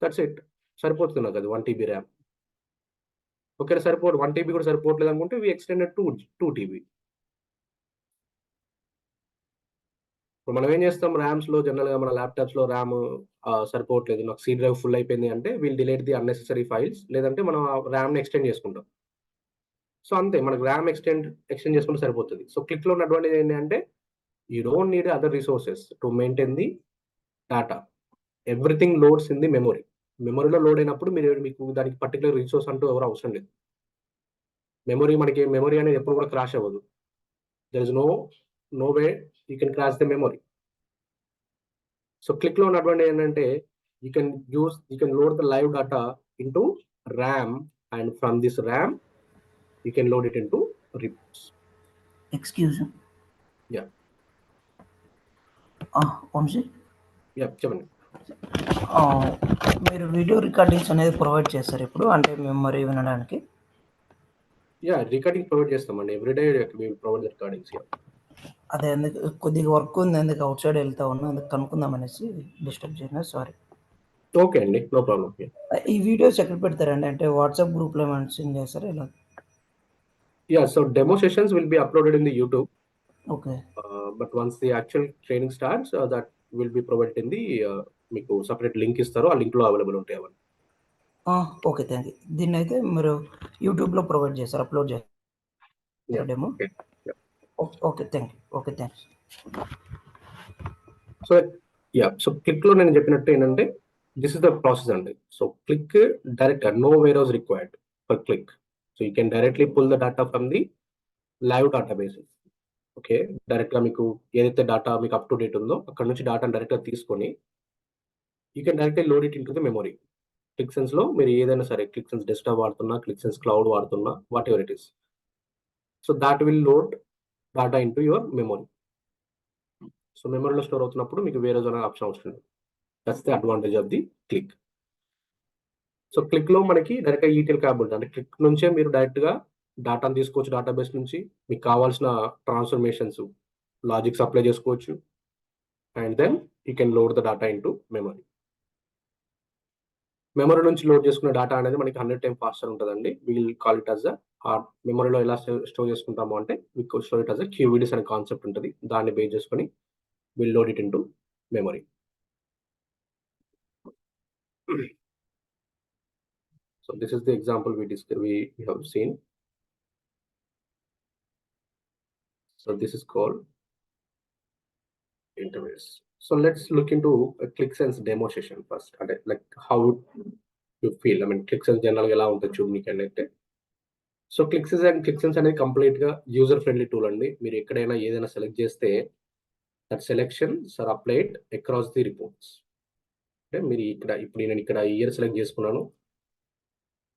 దట్స్ ఇట్, సరిపోతుంది నాకు అది 1 TB ర్యామ్. ఒకవేళ 1 TB కూడా సరిపోవట్లేదు అనుకుంటే వీ ఎక్స్టెండెడ్ 2 TB. ఇప్పుడు మనం ఏం చేస్తాం, ర్యామ్స్ లో జనరల్ గా మన ల్యాప్టాప్స్ లో ర్యామ్ సరిపోవట్లేదు, నాకు సీ డ్రైవ్ ఫుల్ అయిపోయింది అంటే we'll delete the unnecessary files, లేదంటే మనం ర్యామ్ ని ఎక్స్టెండ్ చేసుకుంటాం. సో అంతే, మనకు ర్యామ్ ఎక్స్టెండ్ చేసుకుంటే సరిపోతుంది. సో క్లిక్ లో ఉన్న అడ్వాంటేజ్ ఏంటి అంటే, you don't need other resources to maintain the data. Everything loads in the memory. మెమొరీలో లోడ్ అయినప్పుడు మీకు దానికి పర్టికులర్ రిసోర్స్ అంటూ ఎవరు అవసరం లేదు. మెమొరీ అనేది ఎప్పుడు కూడా క్రాష్ అవ్వదు. There is no way you can crash the memory. So Qlik లో ఉన్న అడ్వాంటేజ్ ఏంటంటే, you can load the live data into RAM, and from this RAM you can load it into reports. Excuse me. Yeah. Vamshi. Yeah, చెప్పండి. మీరు video recordings అనేది provide చేస్తారు ఇప్పుడు, అంటే memory వినడానికి? యా, రికార్డింగ్ ప్రొవైడ్ చేస్తామండి. Everyday we provide the recordings. అదే ఎందుకు కొద్దిగా వర్క్ ఉంది, ఎందుకు అవుట్ సైడ్ వెళ్తా ఉన్నా, అందుకు కనుక్కుందాం అనేసి డిస్టర్బ్ చేయను, సారీ. ఓకే అండి, నో ప్రాబ్లం. ఈ వీడియోస్ ఎక్కడ పెడతారండి, అంటే వాట్సాప్ గ్రూప్ లో మెన్షన్ చేస్తారా ఇలా? Yeah, so demo sessions will be uploaded in the YouTube. Okay. But once the actual training starts, that will be provided in the మీకు separate link ఇస్తారు, ఆ లింక్లో అవైలబుల్ ఉంటాయి అవన్నీ. Okay, thank you. దీన్ని అయితే మీరు యూట్యూబ్లో ప్రొవైడ్ చేస్తారు, అప్లోడ్ చేస్తారు Yeah, demo. okay. Yeah. Okay, thank you. Okay, thanks. So Qlik లో నేను చెప్పినట్టు ఏంటంటే దిస్ ఇస్ ద ప్రాసెస్ అండి. So Qlik direct no where was required for Qlik. So you can directly pull the data from the live data bases. Okay, direct గా మీకు ఏదైతే data మీకు up to date ఉందో అక్కడ నుంచి డేటాను direct గా తీసుకొని you can directly load it into the memory. Qlik Sense లో మీరు ఏదైనా సరే, క్లిక్ సెన్స్ డెస్క్టాప్ వాడుతున్నా, క్లిక్ సెన్స్ క్లౌడ్ వాడుతున్నా, whatever it is, so that will load data into your memory. So మెమరీలో store అవుతున్నప్పుడు మీకు వేరే అనే ఆప్షన్ వస్తుంది. That's the advantage of the Qlik. So Qlik లో మనకి డైరెక్ట్ ఈటీఎల్ క్యాబ్ ఉంటుంది. అంటే క్లిక్ నుంచే మీరు డైరెక్ట్ గా డేటాను తీసుకోవచ్చు, డేటాబేస్ నుంచి మీకు కావాల్సిన ట్రాన్స్ఫర్మేషన్స్ లాజిక్స్ అప్లై చేసుకోవచ్చు, and then you can load the data into memory. Memory నుంచి లోడ్ చేసుకున్న డేటా అనేది మనకి 100 టైమ్ ఫాస్టర్ ఉంటుందండి. విల్ కాల్ ఇట్ అస్ మెమరీలో ఎలా స్టోర్ చేసుకుంటాము అంటే మీకు స్టోర్ ఇట్ అస్ క్యూవిడిస్ అనే కాన్సెప్ట్ ఉంటుంది. దాన్ని బేస్ చేసుకొని will load it into memory. So this is the example we have seen. So this is called interface. So let's look into a ClickSense demo session first. And like how you feel. I mean, ClickSense general గా ఎలా ఉంటుంది చూడు నీకైతే. So ClickSense అనేది complete గా user friendly tool అండి. మీరు ఎక్కడైనా ఏదైనా సెలెక్ట్ చేస్తే that selections are applied across the reports. అంటే మీరు ఇప్పుడు నేను ఇక్కడ ఇయర్ సెలెక్ట్ చేసుకున్నాను.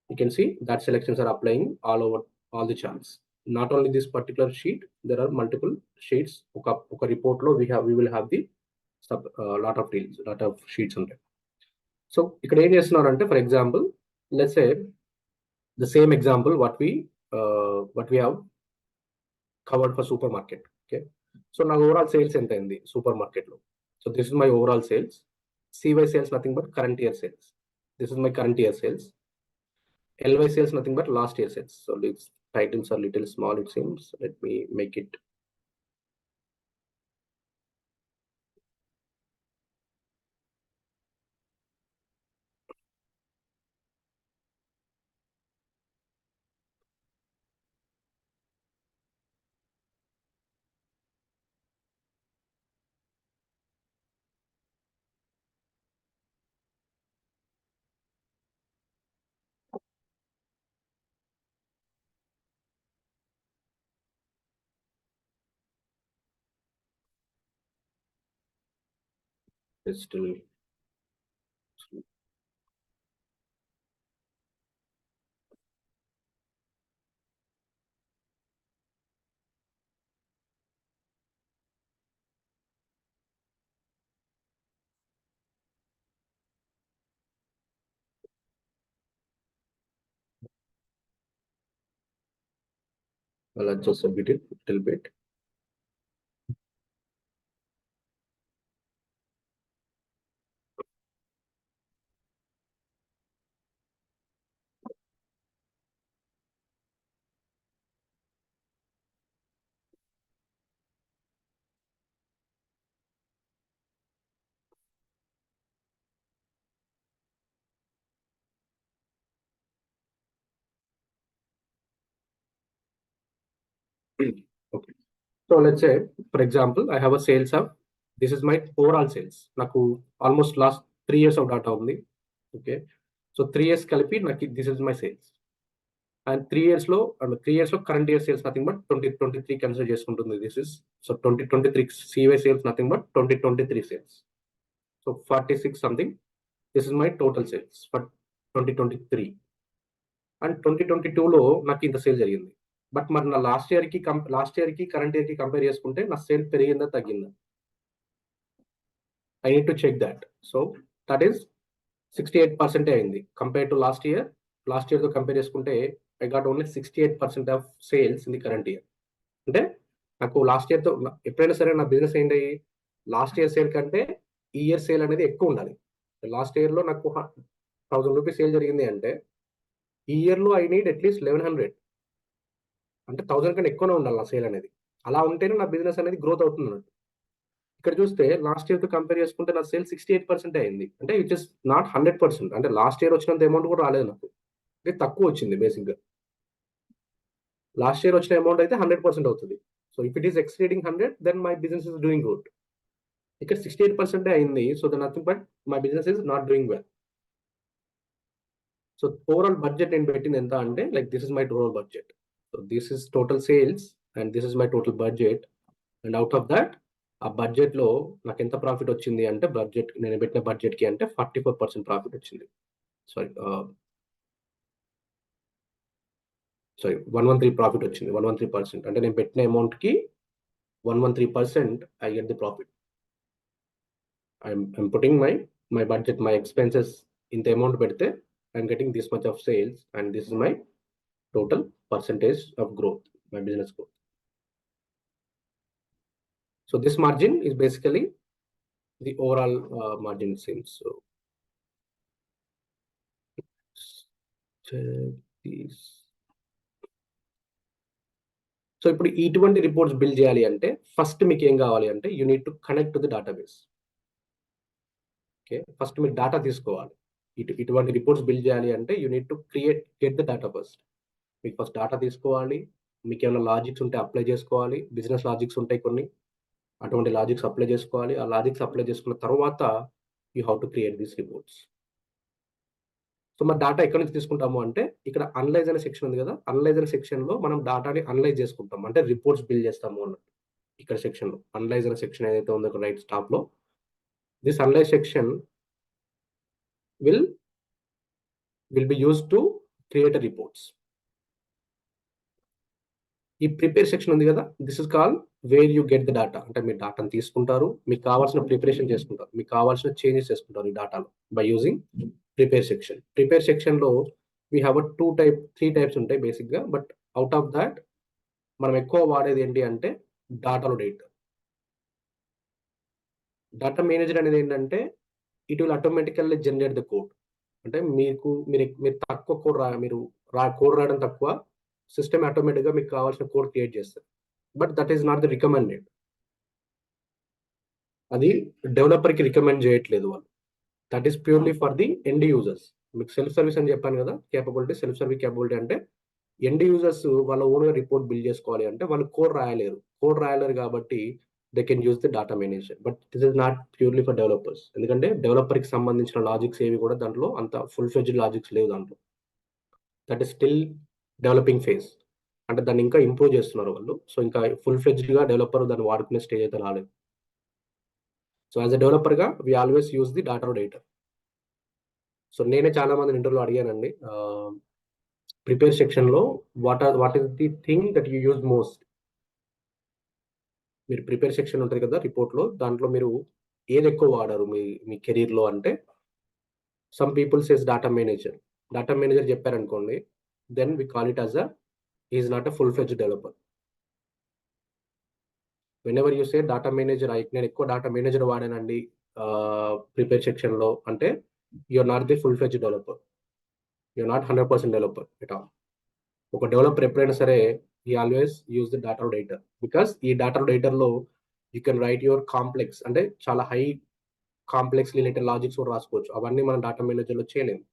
You can see that selections are applying all over all the charts. Not only this particular sheet, there are multiple sheets. Oka report lo we will have the lot of deals, lot of sheets on there. So ikkada em chestunnarante, for example, let's say the same example what we have covered for supermarket. Okay, so now overall sales enta ayindi supermarket lo. So this is my overall sales. CY sales nothing but current year sales. This is my current year sales. LY sales nothing but last year sales. So these titles are little small, it seems. Let me make it. It's still. I'll adjust a little bit. Okay. So let's say, for example, I have a sales of, this is my overall sales. Naku almost last 3 years of data only. Okay. So 3 years kalipi, this is my sales. And 3 years lo, 3 years lo current year sales nothing but 2023 consider చేసుకుంటుంది. This is, so 2023 CY sales nothing but 2023 sales. So 46 something. This is my total sales for 2023. And 2022లో నాకు ఇంత sale జరిగింది. But మరి నా last year కి current year కి compare చేసుకుంటే నా సేల్ పెరిగిందా తగ్గిందా? I need to check that. So that is 68% అయింది compare to last year. Last year తో కంపేర్ చేసుకుంటే I got only 68% of sales in the current year. అంటే నాకు లాస్ట్ ఇయర్ తో ఎప్పుడైనా సరే నా బిజినెస్ ఏంటి, లాస్ట్ ఇయర్ సేల్ కంటే ఈ ఇయర్ సేల్ అనేది ఎక్కువ ఉండాలి. లాస్ట్ ఇయర్ లో నాకు 1000 రూపీస్ సేల్ జరిగింది అంటే ఈ ఇయర్ లో ఐ నీడ్ అట్లీస్ట్ 1100, అంటే 1000 కన్నా ఎక్కువనే ఉండాలి నా సేల్ అనేది. అలా ఉంటేనే నా బిజినెస్ అనేది గ్రోత్ అవుతుంది. ఇక్కడ చూస్తే లాస్ట్ ఇయర్ తో కంపేర్ చేసుకుంటే నా సేల్ 68% అయింది. అంటే ఇట్ ఇస్ నాట్ 100%. అంటే లాస్ట్ ఇయర్ వచ్చినంత అమౌంట్ కూడా రాలేదు నాకు. అంటే తక్కువ వచ్చింది బేసిక్గా. లాస్ట్ ఇయర్ వచ్చిన అమౌంట్ అయితే 100% అవుతుంది. So if it is exceeding 100 then my business is doing good. ఇక్కడ 68% అయింది. So then nothing but my business is not doing well. So overall budget నేను పెట్టింది ఎంత అంటే like this is my total budget. So this is total sales and this is my total budget. And out of that ఆ budget లో నాకు ఎంత profit వచ్చింది అంటే బడ్జెట్ నేను పెట్టిన బడ్జెట్ కి అంటే 44% ప్రాఫిట్ వచ్చింది. సారీ 113 ప్రాఫిట్ వచ్చింది. 113% అంటే నేను పెట్టిన అమౌంట్ కి 113% I get the profit. I'm putting my budget, my expenses ఇంత అమౌంట్ పెడితే I'm getting this much of sales and this is my total percentage of growth, my business growth. So this margin is basically the overall margin sales. So these. So ఇప్పుడు ఇటువంటి reports build చేయాలి అంటే first మీకు ఏం కావాలి అంటే you need to connect to the database. Okay, first మీరు data తీసుకోవాలి. ఇటువంటి రిపోర్ట్స్ బిల్డ్ చేయాలి అంటే you need to get the data first. మీకు ఫస్ట్ డేటా తీసుకోవాలి. మీకు ఏమైనా లాజిక్స్ ఉంటే అప్లై చేసుకోవాలి. బిజినెస్ లాజిక్స్ ఉంటాయి కొన్ని, అటువంటి లాజిక్స్ అప్లై చేసుకోవాలి. ఆ లాజిక్స్ అప్లై చేసుకున్న తర్వాత you have to create these reports. So మన డేటా ఎక్కడి నుంచి తీసుకుంటాము అంటే ఇక్కడ అనలైజ్ అనే సెక్షన్ ఉంది కదా, అనలైజ్ అనే సెక్షన్ లో మనం డేటాని అనలైజ్ చేసుకుంటాం, అంటే రిపోర్ట్స్ బిల్డ్ చేస్తాము అన్నట్టు. ఇక్కడ సెక్షన్ లో అనలైజ్ అనే సెక్షన్ ఏదైతే ఉందో రైట్ టాప్ లో, this analyse section will be use to create reports. ఈ ప్రిపేర్ సెక్షన్ ఉంది కదా, this is call where you get the data. అంటే మీరు డేటాను తీసుకుంటారు, మీకు కావాల్సిన ప్రిపరేషన్ చేసుకుంటారు, మీకు కావాల్సిన చేంజెస్ చేసుకుంటారు ఈ డేటాలో by using prepare section. Prepare section లో వీ హ్యావ్ త్రీ టైప్స్ ఉంటాయి బేసిక్ గా. బట్ అవుట్ ఆఫ్ దాట్ మనం ఎక్కువ వాడేది ఏంటి అంటే డేటా లోడ్. డేటా మేనేజర్ అనేది ఏంటంటే it will automatically generate the code. అంటే మీరు తక్కువ కోడ్ కోడ్ రాయడం తక్కువ, సిస్టమ్ ఆటోమేటిక్ గా మీకు కావాల్సిన కోడ్ క్రియేట్ చేస్తారు. But that is not the recommended. అది డెవలపర్ కి రికమెండ్ చేయట్లేదు వాళ్ళు. That is purely for the end users. మీకు సెల్ఫ్ సర్వీస్ అని చెప్పాను కదా, కేపబిలిటీ, సెల్ఫ్ సర్వీస్ కేపబిలిటీ అంటే ఎండ్ యూజర్స్ వాళ్ళ ఓన్ గా రిపోర్ట్ బిల్డ్ చేసుకోవాలి అంటే వాళ్ళు కోడ్ రాయలేరు కాబట్టి they can use the data manager. But this is not purely for developers. ఎందుకంటే డెవలపర్ కి సంబంధించిన లాజిక్స్ ఏవి కూడా దాంట్లో అంత ఫుల్ ఫ్లెడ్జ్డ్ లాజిక్స్ లేవు దాంట్లో. That is still developing phase. అంటే దాన్ని ఇంకా ఇంప్రూవ్ చేస్తున్నారు వాళ్ళు. సో ఇంకా ఫుల్ ఫ్లెడ్జ్డ్ గా డెవలపర్ దాన్ని వాడుకునే స్టేజ్ అయితే రాలేదు. సో యాజ్ అ డెవలపర్ గా we always use the data data. So నేనే చాలా మంది ఇంటర్వ్యూలో అడిగానండి, ప్రిపేర్ సెక్షన్ లో what is the thing that you use most. మీరు ప్రిపేర్ సెక్షన్ ఉంటుంది కదా రిపోర్ట్ లో, దాంట్లో మీరు ఏది ఎక్కువ వాడారు మీ కెరీర్ లో అంటే some people says data manager. Data manager చెప్పారనుకోండి, then we call it as is not a full fledged developer. Whenever you say data manager, నేను ఎక్కువ డేటా మేనేజర్ వాడానండి ప్రిపేర్ సెక్షన్ లో అంటే you are not the full fledged developer. You are not 100% developer at all. ఒక developer ఎప్పుడైనా సరే ఈ always use the data data, because ఈ డేటా డేటాలో you can write your complex, అంటే చాలా హై కాంప్లెక్స్ రిలేటెడ్ లాజిక్స్ కూడా రాసుకోవచ్చు. అవన్నీ మనం డేటా మేనేజర్ లో చేయలేము.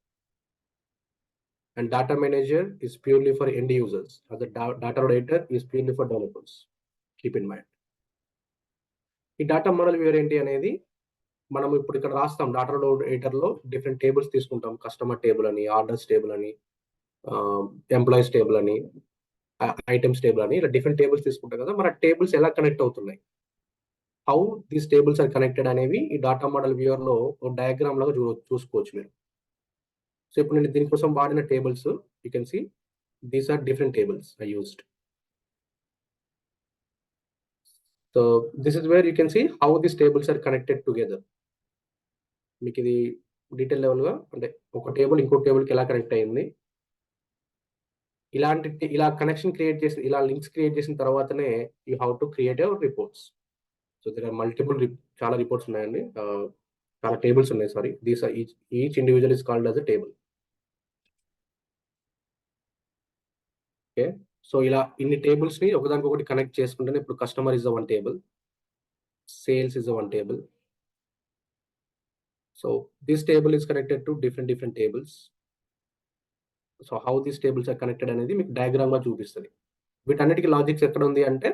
And data manager is purely for end users, అదే data data is purely for developers. Keep in mind. ఈ డేటా మోడల్ వ్యూర్ ఏంటి అనేది మనం ఇప్పుడు ఇక్కడ రాస్తాం. డేటా డేటర్ లో డిఫరెంట్ టేబుల్స్ తీసుకుంటాం. కస్టమర్ టేబుల్ అని, ఆర్డర్స్ టేబుల్ అని, ఎంప్లాయీస్ టేబుల్ అని, ఐటమ్స్ టేబుల్ అని, ఇలా డిఫరెంట్ టేబుల్స్ తీసుకుంటాం కదా. మన టేబుల్స్ ఎలా కనెక్ట్ అవుతున్నాయి, how these tables are connected అనేవి ఈ డేటా మోడల్ వ్యూవర్ లో డయాగ్రామ్ లాగా చూసుకోవచ్చు మీరు. సో ఇప్పుడు నేను దీనికోసం వాడిన tables you can see these are different tables I used. So this is where you can see how these tables are connected together. మీకు ఇది డీటెయిల్ లెవెల్ గా, అంటే ఒక టేబుల్ ఇంకో టేబుల్ కి ఎలా కనెక్ట్ అయ్యింది, ఇలా కనెక్షన్ క్రియేట్ చేసి, ఇలా లింక్స్ క్రియేట్ చేసిన తర్వాతనే you how to create your reports. So there are multiple చాలా రిపోర్ట్స్ ఉన్నాయండి, చాలా టేబుల్స్ ఉన్నాయి. Sorry, these are each individual is called as a table. Okay, so ఇలా ఇన్ని టేబుల్స్ ని ఒకదానికొకటి కనెక్ట్ చేసుకుంటేనే ఇప్పుడు customer is the one table, sales is a one table. So this table is connected to different tables. So how these tables are connected అనేది మీకు diagram గా చూపిస్తుంది. వీటన్నిటికీ లాజిక్స్ ఎక్కడ ఉంది అంటే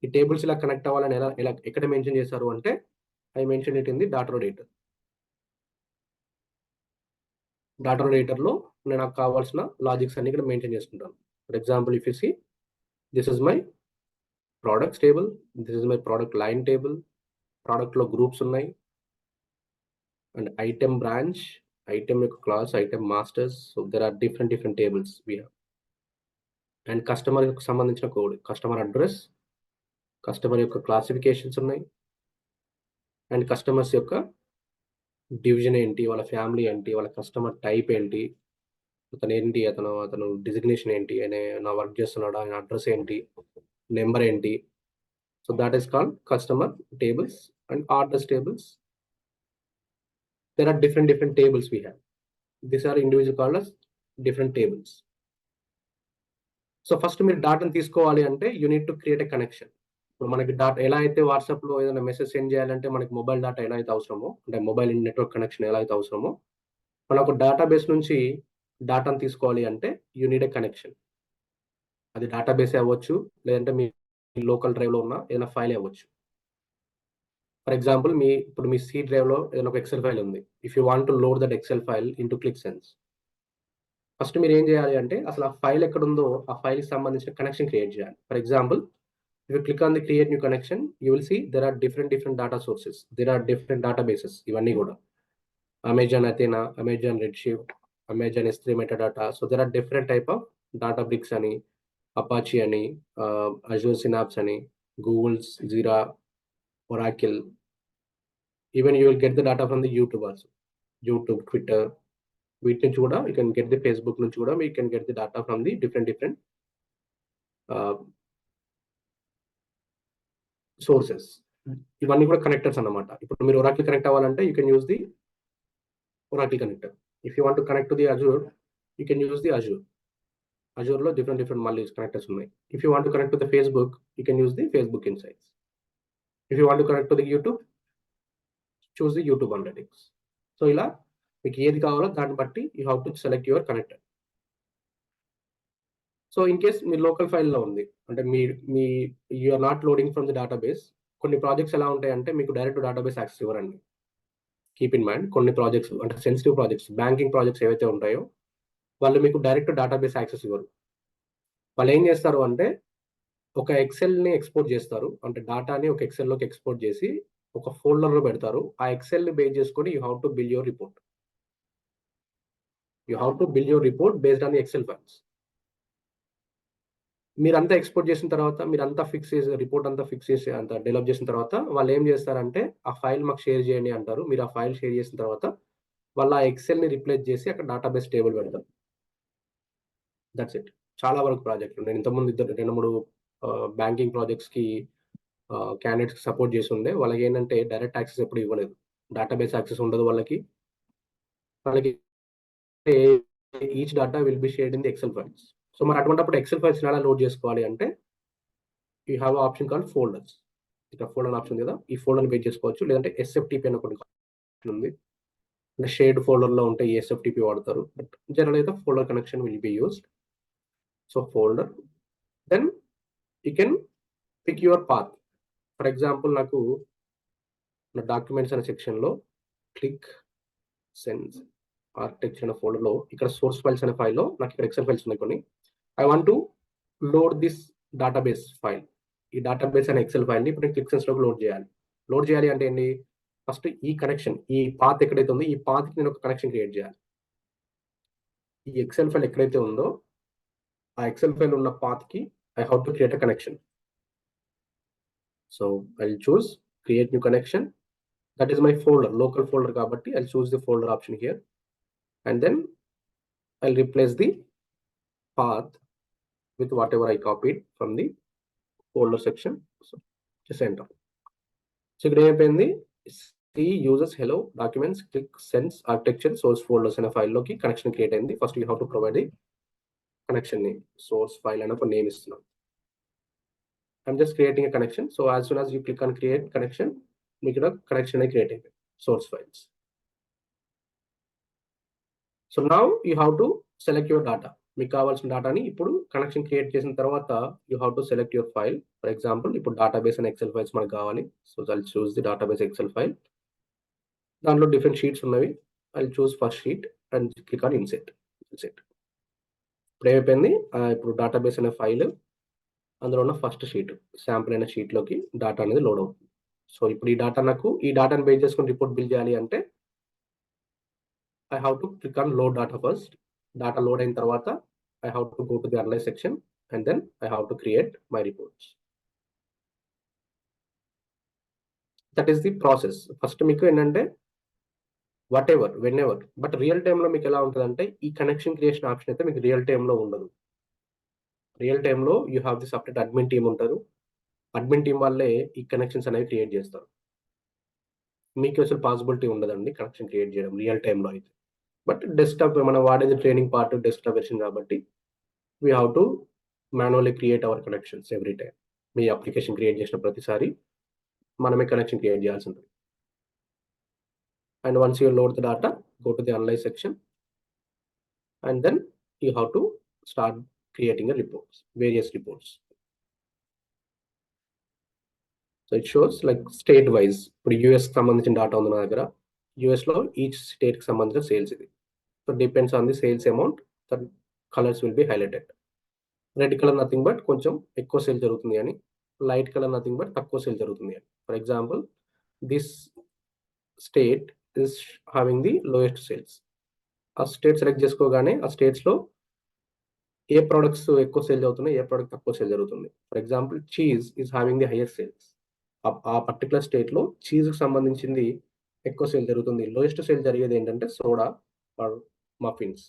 ఈ టేబుల్స్ ఇలా కనెక్ట్ అవ్వాలని ఎలా ఎక్కడ మెన్షన్ చేశారు అంటే I mention it in the data editor. Data editor లో నేను నాకు కావాల్సిన లాజిక్స్ అన్ని ఇక్కడ మెన్షన్ చేసుకుంటాను. For example if you see this is my products table, this is my product line table, product లో గ్రూప్స్ ఉన్నాయి, and item branch, item యొక్క class, item masters. So there are different tables we have. And customer కి సంబంధించిన code, customer address, customer యొక్క classifications ఉన్నాయి, and customers యొక్క division ఏంటి, వాళ్ళ ఫ్యామిలీ ఏంటి, వాళ్ళ కస్టమర్ టైప్ ఏంటి, అతను ఏంటి, అతను డిజిగ్నేషన్ ఏంటి, నా వర్క్ చేస్తున్నాడా, ఆయన అడ్రస్ ఏంటి, నెంబర్ ఏంటి. So that is called customer tables. And orders tables, there are different tables we have. These are individual called as different tables. So first మీరు డాటాను తీసుకోవాలి అంటే you need to create a connection. ఇప్పుడు మనకి data ఎలా అయితే వాట్సాప్లో ఏదైనా message send చేయాలంటే మనకి మొబైల్ డాటా ఎలా అయితే అవసరమో, అంటే మొబైల్ నెట్వర్క్ కనెక్షన్ ఎలా అయితే అవసరమో, మన ఒక డేటాబేస్ నుంచి డాటాను తీసుకోవాలి అంటే యూ నీడ్ ఎ కనెక్షన్. అది డేటాబేస్ అవ్వచ్చు, లేదంటే మీ లోకల్ డ్రైవ్లో ఉన్న ఏదైనా ఫైల్ అవ్వచ్చు. ఫర్ ఎగ్జాంపుల్ ఇప్పుడు మీ సి డ్రైవ్లో ఏదైనా ఒక ఎక్సెల్ ఫైల్ ఉంది. If you want to load that Excel file into Qlik Sense, first మీరు ఏం చేయాలి అంటే అసలు ఆ ఫైల్ ఎక్కడ ఉందో ఆ ఫైల్కి సంబంధించిన కనెక్షన్ క్రియేట్ చేయాలి. For example if you click on the create new connection, you will see there are different data sources, there are different databases. ఇవన్నీ కూడా Amazon Athena, Amazon Redshift, Amazon S3 metadata. So there are different type of Databricks అని, Apache అని, Azure Synapse అని, Google's Jira, Oracle. Even you will get the data from the YouTube also. YouTube, Twitter, వీటి నుంచి కూడా you can get the Facebook నుంచి కూడా you can get the data from the different sources. ఇవన్నీ కూడా connectors అన్నమాట. ఇప్పుడు మీరు Oracle కనెక్ట్ అవ్వాలంటే you can use the Oracle connector. If you want to connect to the Azure, you can use the Azure. Azure లో different మళ్ళీ connectors ఉన్నాయి. If you want to connect to the Facebook, you can use the Facebook Insights. If you want to connect to the YouTube, choose the YouTube Analytics. So ఇలా మీకు ఏది కావాలో దాన్ని బట్టి you have to select your connector. So in case మీ local ఫైల్లో ఉంది అంటే మీ you are not loading from the database. కొన్ని ప్రాజెక్ట్స్ ఎలా ఉంటాయంటే మీకు డైరెక్ట్ డేటాబేస్ యాక్సెస్ ఇవ్వరండి. కీప్ ఇన్ మైండ్, కొన్ని ప్రాజెక్ట్స్ అంటే సెన్సిటివ్ ప్రాజెక్ట్స్, బ్యాంకింగ్ ప్రాజెక్ట్స్ ఏవైతే ఉంటాయో వాళ్ళు మీకు డైరెక్ట్ డేటాబేస్ యాక్సెస్ ఇవ్వరు. వాళ్ళు ఏం చేస్తారు అంటే ఒక ఎక్సెల్ని ఎక్స్పోర్ట్ చేస్తారు, అంటే డేటాని ఒక ఎక్సెల్లోకి ఎక్స్పోర్ట్ చేసి ఒక ఫోల్డర్లో పెడతారు. ఆ ఎక్సెల్ని బేస్ చేసుకొని you have to build your report. You have to build your report based on the XL files. మీరంతా ఎక్స్పోర్ట్ చేసిన తర్వాత, మీరంతా ఫిక్స్ చేసి రిపోర్ట్ అంతా ఫిక్స్ చేసి అంతా డెవలప్ చేసిన తర్వాత వాళ్ళు ఏం చేస్తారంటే ఆ ఫైల్ మాకు షేర్ చేయండి అంటారు. మీరు ఆ ఫైల్ షేర్ చేసిన తర్వాత వాళ్ళు ఆ ఎక్సెల్ని రిప్లేస్ చేసి అక్కడ డేటాబేస్ టేబుల్ పెడతారు. That's it. చాలా వరకు ప్రాజెక్టులు నేను ఇంతకుముందు 2-3 బ్యాంకింగ్ ప్రాజెక్ట్స్కి క్యాండిడేట్స్కి సపోర్ట్ చేసి ఉండే. వాళ్ళకి ఏంటంటే డైరెక్ట్ యాక్సెస్ ఎప్పుడు ఇవ్వలేదు, డేటాబేస్ యాక్సెస్ ఉండదు వాళ్ళకి. Each data will be shared in the XL files. So మరి అటువంటిప్పుడు ఎక్సెల్ ఫైల్స్ ఎలా లోడ్ చేసుకోవాలి అంటే you have option called folders. ఇక్కడ ఫోల్డర్ ఆప్షన్ కదా, ఈ ఫోల్డర్ని బేస్ చేసుకోవచ్చు. లేదంటే SFTP అని ఒకటి ఉంది, అంటే షేర్డ్ ఫోల్డర్లో ఉంటే SFTP వాడతారు. బట్ జనరల్ అయితే folder connection will be used. So folder, then you can pick your path. For example నాకు నా డాక్యుమెంట్స్ అనే సెక్షన్లో క్లిక్ సెన్స్ ఆర్కిటెక్చర్ అనే ఫోల్డర్లో ఇక్కడ సోర్స్ ఫైల్స్ అనే ఫైల్లో నాకు ఇక్కడ ఎక్సెల్ ఫైల్స్ ఉన్నాయి కొన్ని. I want to load this database file. ఈ డేటాబేస్ అనే ఎక్సెల్ ఫైల్ని ఇప్పుడు నేను క్లిక్సెన్స్లోకి లోడ్ చేయాలి. లోడ్ చేయాలి అంటే ఏంటి, ఫస్ట్ ఈ కనెక్షన్, ఈ పాత్ ఎక్కడైతే ఉందో ఈ పాత్కి నేను ఒక కనెక్షన్ క్రియేట్ చేయాలి. ఈ ఎక్సెల్ ఫైల్ ఎక్కడైతే ఉందో ఆ ఎక్సెల్ ఫైల్ ఉన్న పాత్కి I have to create a connection. So I will choose create new connection. That is my folder, local folder కాబట్టి I choose the folder option here, and then I'll replace the path with whatever I copied from the folder section. So just enter. So ఇక్కడ ఏమైపోయింది, C uses hello documents click sense architecture source folders అనే file లోకి connection create అయింది. First you have to provide the connection name, source file అని ఒక name ఇస్తున్నాం. I'm just creating a connection. So as soon as you click on create connection, మీకు ఇక్కడ connection అనేది create అయిపోయింది source files. So now you have to select your data. మీకు కావాల్సిన డేటాని ఇప్పుడు కనెక్షన్ క్రియేట్ చేసిన తర్వాత you have to select your file. For example ఇప్పుడు డేటాబేస్ అండ్ ఎక్సెల్ ఫైల్స్ మనకు కావాలి. So I choose the database Excel file. దాంట్లో డిఫరెంట్ షీట్స్ ఉన్నవి. I choose first sheet and click on insert. ఇప్పుడు ఏమైపోయింది, ఇప్పుడు డేటాబేస్ అనే ఫైల్ అందులో ఉన్న ఫస్ట్ షీట్ శాంపుల్ అయిన షీట్లోకి డేటా అనేది లోడ్ అవుతుంది. సో ఇప్పుడు ఈ డేటాని బేస్ చేసుకుని రిపోర్ట్ బిల్డ్ చేయాలి అంటే I have to click on load data first. Data load అయిన తర్వాత I have to go to the analyze section and then I have to create my reports. That is the process. First మీకు ఏంటంటే whatever, whenever, but real టైంలో మీకు ఎలా ఉంటుందంటే ఈ connection creation option అయితే మీకు రియల్ టైంలో ఉండదు. రియల్ టైంలో you have the separate admin team ఉంటారు. అడ్మిన్ టీం వాళ్ళే ఈ కనెక్షన్స్ అనేవి క్రియేట్ చేస్తారు. మీకు అసలు పాసిబిలిటీ ఉండదండి కనెక్షన్ క్రియేట్ చేయడం రియల్ టైంలో అయితే. బట్ డెస్క్టాప్ మనం వాడేది ట్రైనింగ్ పార్ట్ డెస్క్టాప్ వెర్షన్ కాబట్టి we have to manually create our connections every time. మీ అప్లికేషన్ క్రియేట్ చేసిన ప్రతిసారి మనమే కనెక్షన్ క్రియేట్ చేయాల్సి ఉంటుంది. And once you load the data, go to the analyze section and then you have to start creating reports, various reports. So it shows like state wise. ఇప్పుడు యూఎస్కి సంబంధించిన data ఉంది నా దగ్గర. యూఎస్లో ఈచ్ స్టేట్కి సంబంధించిన సేల్స్ ఇది. So depends on the sales amount, the colours will be highlighted. Red colour nothing but కొంచెం ఎక్కువ సేల్ జరుగుతుంది అని, లైట్ కలర్ నథింగ్ బట్ తక్కువ సేల్ జరుగుతుంది అని. For example this state is having the lowest sales. ఆ state select చేసుకోగానే ఆ స్టేట్స్లో ఏ ప్రోడక్ట్స్ ఎక్కువ సేల్ అవుతున్నాయి, ఏ ప్రోడక్ట్ తక్కువ సేల్ జరుగుతుంది. For example cheese is having the highest sales. ఆ పర్టికులర్ స్టేట్లో చీజ్కి సంబంధించింది ఎక్కువ సేల్ జరుగుతుంది. లోయెస్ట్ సేల్ జరిగేది ఏంటంటే soda are muffins.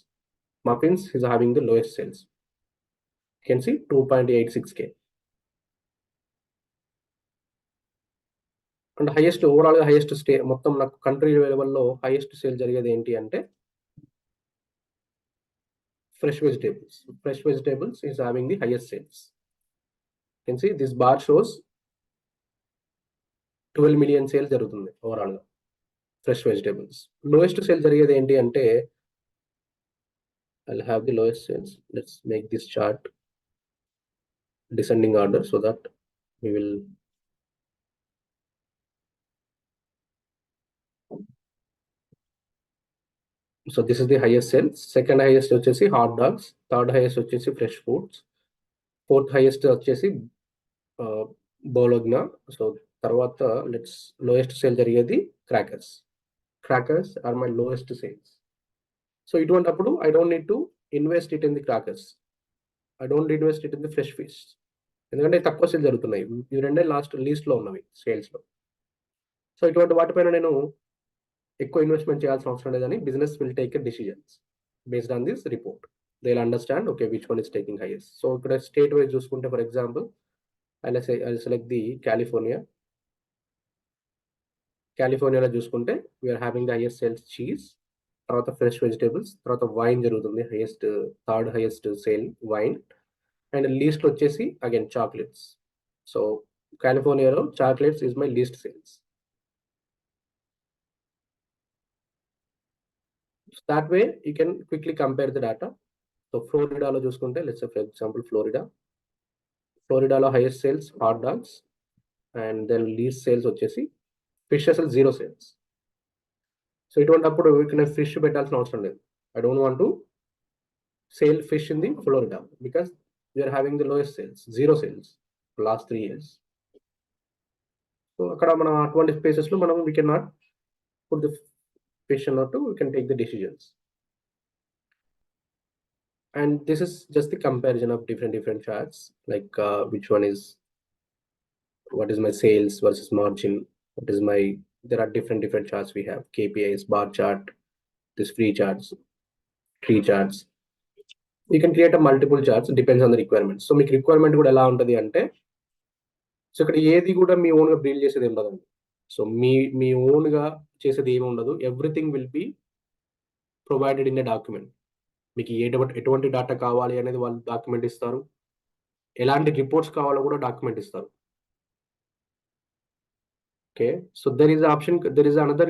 Muffins is having the lowest sales. You can see 2.86K. And highest ఓవరాల్గా హైయెస్ట్ మొత్తం నాకు కంట్రీ లెవెల్లో హైయెస్ట్ సేల్ జరిగేది ఏంటి అంటే fresh vegetables. Fresh vegetables is having the highest sales. You can see this bar shows 12 million sale జరుగుతుంది ఓవరాల్గా fresh vegetables. Lowest sale జరిగేది ఏంటి అంటే I'll have the lowest sales. Let's make this chart descending order so that we will so this is the highest sales. Second highest వచ్చేసి hot dogs, third highest వచ్చేసి fresh foods, fourth highest వచ్చేసి bologna. So తర్వాత let's lowest sale జరిగేది crackers. Crackers are my lowest sales. So ఇటువంటిప్పుడు I don't need to invest it in the crackers, I don't invest it in the fresh fish, ఎందుకంటే తక్కువ sale జరుగుతున్నాయి. ఇవి రెండే లీస్ట్లో ఉన్నవి సేల్స్లో. సో ఇటువంటి వాటిపైన నేను ఎక్కువ ఇన్వెస్ట్మెంట్ చేయాల్సిన అవసరం లేదని business will take decisions based on this report. They will understand okay which one is taking highest. So ఇక్కడ స్టేట్ వైజ్ చూసుకుంటే for example I select the California. కాలిఫోర్నియాలో చూసుకుంటే we are having the highest sales cheese, తర్వాత fresh vegetables, తర్వాత wine జరుగుతుంది highest, third highest sale wine. And least వచ్చేసి again chocolates. So కాలిఫోర్నియాలో chocolates is my least sales. That way you can quickly compare the data. So ఫ్లోరిడాలో చూసుకుంటే let's say for example ఫ్లోరిడాలో highest sales hot dogs and then least sales వచ్చేసి fish, అసలు 0 sales. So ఇటువంటిప్పుడు ఇక్కడ నేను fish పెట్టాల్సిన అవసరం లేదు. I don't want to sell fish in the Florida because we're having the lowest sales, 0 sales last 3 years. So అక్కడ మనం అటువంటి స్పేసెస్లో మనం we can not put the fish or not, we can take the decisions. And this is just the comparison of different charts, like which one is, what is my sales versus margin, what is my, there are different charts we have, KPIs, bar chart, this free charts, tree charts. You can create a multiple charts, depends on the requirements. So మీకు requirement కూడా ఎలా ఉంటుంది అంటే, so ఇక్కడ ఏది కూడా మీ ఓన్గా build చేసేది ఉండదండి. సో మీ ఓన్గా చేసేది ఏమి ఉండదు. Everything will be provided in a document. మీకు ఎటువంటి డేటా కావాలి అనేది వాళ్ళు డాక్యుమెంట్ ఇస్తారు, ఎలాంటి రిపోర్ట్స్ కావాలో కూడా డాక్యుమెంట్ ఇస్తారు. Okay. So there is another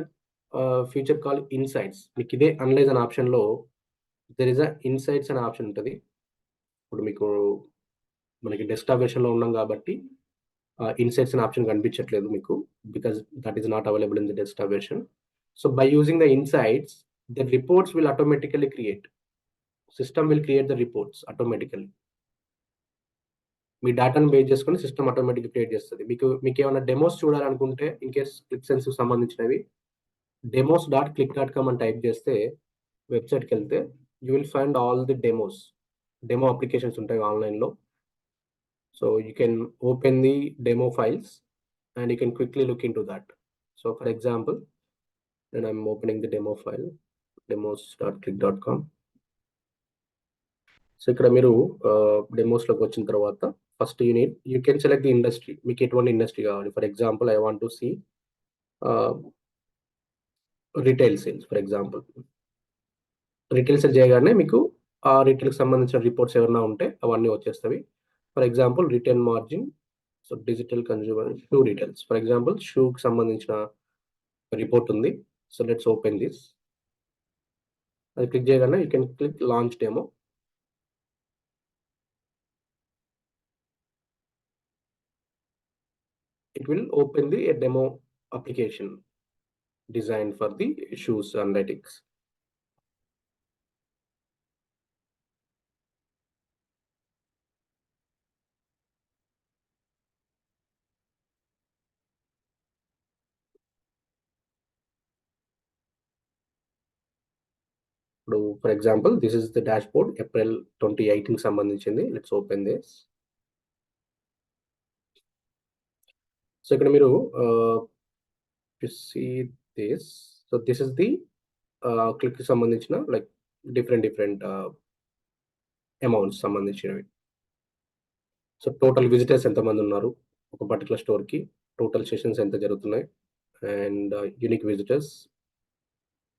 feature called insights. మీకు ఇదే అనలైజ్ అనే ఆప్షన్‌లో there is a ఇన్సైట్స్ అనే ఆప్షన్ ఉంటది. ఇప్పుడు మీకు మనకి డెస్క్‌టాప్ వెర్షన్‌లో ఉన్నాం కాబట్టి ఇన్సైట్స్ అనే ఆప్షన్ కనిపించట్లేదు మీకు. Because that is not available in the desktop version. So by using the insights the reports will automatically create. System will create the reports automatically. మీ డేటాను బేస్ చేసుకొని సిస్టమ్ ఆటోమేటిక్‌గా క్రియేట్ చేస్తది. మీకేమైనా డెమోస్ చూడాలనుకుంటే ఇన్ కేస్ క్లిక్సెన్స్‌కి సంబంధించినవి demos.click.com అని type చేస్తే వెబ్‌సైట్‌కెళ్తే you will find all the demo applications ఉంటాయి ఆన్‌లైన్‌లో. So you can open the demo files and you can quickly look into that. So for example నేను I'm opening the demo file demos.click.com. So ఇక్కడ మీరు డెమోస్‌లోకి వచ్చిన తర్వాత first you can select the industry. మీకు ఎటువంటి ఇండస్ట్రీ కావాలి. For example I want to see retail sales for example. Retail sale చేయగానే మీకు ఆ రిటైల్‌కి సంబంధించిన రిపోర్ట్స్ ఏమన్నా ఉంటే అవన్నీ వచ్చేస్తవి. For example retail margin, so digital consumer shoe retails. For example షూకి సంబంధించిన రిపోర్ట్ ఉంది. So let's open this. అది క్లిక్ చేయగానే you can click launch demo. It will open a demo application designed for the shoes analytics. For example, this is the dashboard April 2018 సంబంధించింది. Let's open this. So ఇక్కడ మీరు you see this. So this is the click కి సంబంధించిన like different amounts సంబంధించినవి. So total visitors ఎంతమంది ఉన్నారు ఒక particular స్టోర్‌కి, టోటల్ సెషన్స్ ఎంత జరుగుతున్నాయి and unique visitors,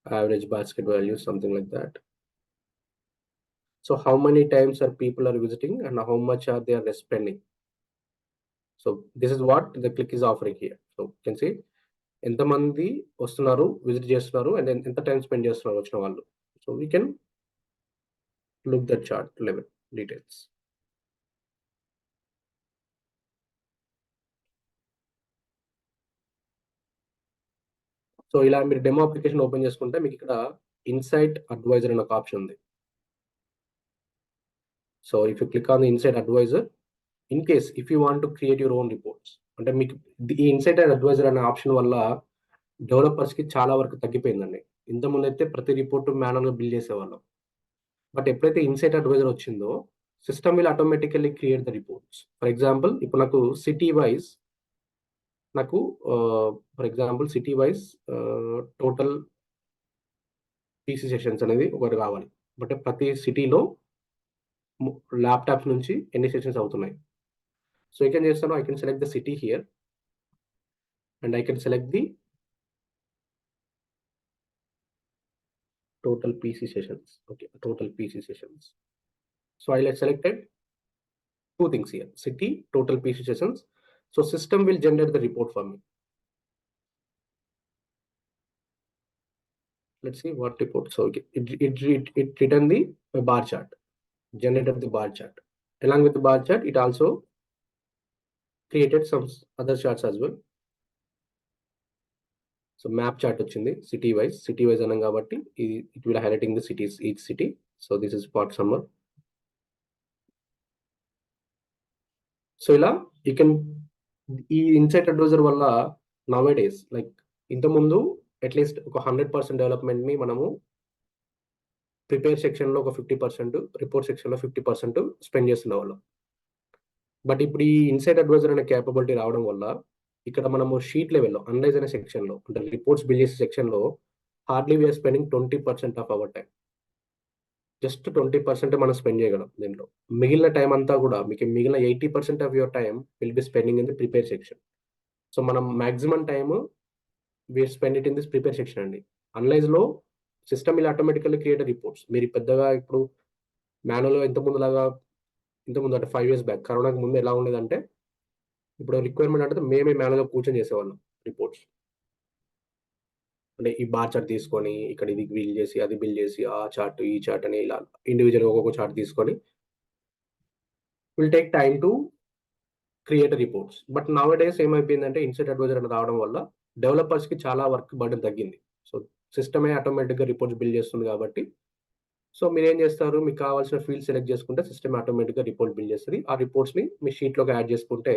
average basket value something like that. So how many times are people are visiting and how much are they are spending. So this is what the click is offering here. So you can see ఎంతమంది వస్తున్నారు, visit చేస్తున్నారు and ఎంత time spend చేస్తున్నారు వచ్చిన వాళ్ళు. So we can look that chart level details. So ఇలా మీరు demo application open చేసుకుంటే మీకు ఇక్కడ ఇన్సైట్ అడ్వైజర్ అనే ఒక ఆప్షన్ ఉంది. So if you click on the insight advisor, in case if you want to create your own reports, అంటే మీకు ఈ ఇన్సైట్ అడ్వైజర్ అనే ఆప్షన్ వల్ల డెవలపర్స్‌కి చాలా వరకు తగ్గిపోయిందండి. ఇంతకుముందైతే ప్రతి రిపోర్ట్ మాన్యువల్‌గా బిల్డ్ చేసేవాళ్ళం. బట్ ఎప్పుడైతే ఇన్సైట్ అడ్వైజర్ వచ్చిందో system will automatically create the reports. For example ఇప్పుడు నాకు city wise total PC sessions అనేది ఒకటి కావాలి. బట్ ప్రతి సిటీలో ల్యాప్‌టాప్స్ నుంచి ఎన్ని సెషన్స్ అవుతున్నాయి. సో ఏం చేస్తాను, I can select the city here and I can select the total PC sessions. Okay, total PC sessions. So I selected two things here: city, total PC sessions. So system will generate the report for me. Let's see what report. So okay, it written the bar chart, generated the bar chart. Along with the bar chart, it also created some other charts as well. So map chart వచ్చింది city wise అనం కాబట్టి it will highlighting the cities, each city. So this is part summer. So ఇలా you can ఈ insight advisor వల్ల now days like ఇంతకుముందు at least ఒక 100% డెవలప్మెంట్ని మనము prepare సెక్షన్లో ఒక 50%, రిపోర్ట్ సెక్షన్లో 50% స్పెండ్ చేస్తుండేవాళ్ళం. బట్ ఇప్పుడు ఈ ఇన్సైట్ అడ్వైజర్ అనే క్యాపబిలిటీ రావడం వల్ల ఇక్కడ మనము షీట్ లెవెల్లో అనలైజ్ అనే సెక్షన్లో అంటే రిపోర్ట్స్ బిల్డ్ చేసే సెక్షన్లో hardly we're spending 20% of our time. Just 20% మనం స్పెండ్ చేయగలం దీంట్లో. మిగిలిన టైం అంతా కూడా మీకు మిగిలిన 80% of your time will be spending in the prepare section. So మనం maximum time we are spend it in this prepare section అండి. అనలైజ్లో సిస్టమ్ ఇలా ఆటోమేటికల్లీ క్రియేట్ రిపోర్ట్స్. మీరు పెద్దగా ఇప్పుడు మాన్యువల్గా ఇంతకుముందు అంటే 5 years బ్యాక్ కరోనాకి ముందు ఎలా ఉండేదంటే ఇప్పుడు రిక్వైర్మెంట్ అంటే మేమే మాన్యువల్గా కూర్చొని చేసేవాళ్ళం రిపోర్ట్స్. అంటే ఈ బార్ చార్ట్ తీసుకొని ఇక్కడ ఇది బిల్డ్ చేసి, అది బిల్డ్ చేసి, ఆ చార్ట్, ఈ చార్ట్ అని ఇలా ఇండివిజువల్‌గా ఒక్కొక్క చార్ట్ తీసుకొని will take time to create reports. But now A days ఏమైపోయిందంటే ఇన్సైట్ అడ్వైజర్ అని రావడం వల్ల డెవలపర్స్‌కి చాలా వర్క్ బర్డెన్ తగ్గింది. సో సిస్టమే ఆటోమేటిక్‌గా రిపోర్ట్స్ బిల్డ్ చేస్తుంది కాబట్టి, సో మీరేం చేస్తారు, మీకు కావాల్సిన ఫీల్డ్ సెలెక్ట్ చేసుకుంటే సిస్టమ్ ఆటోమేటిక్‌గా రిపోర్ట్ బిల్డ్ చేస్తది. ఆ రిపోర్ట్స్‌ని మీ షీట్‌లోకి యాడ్ చేసుకుంటే,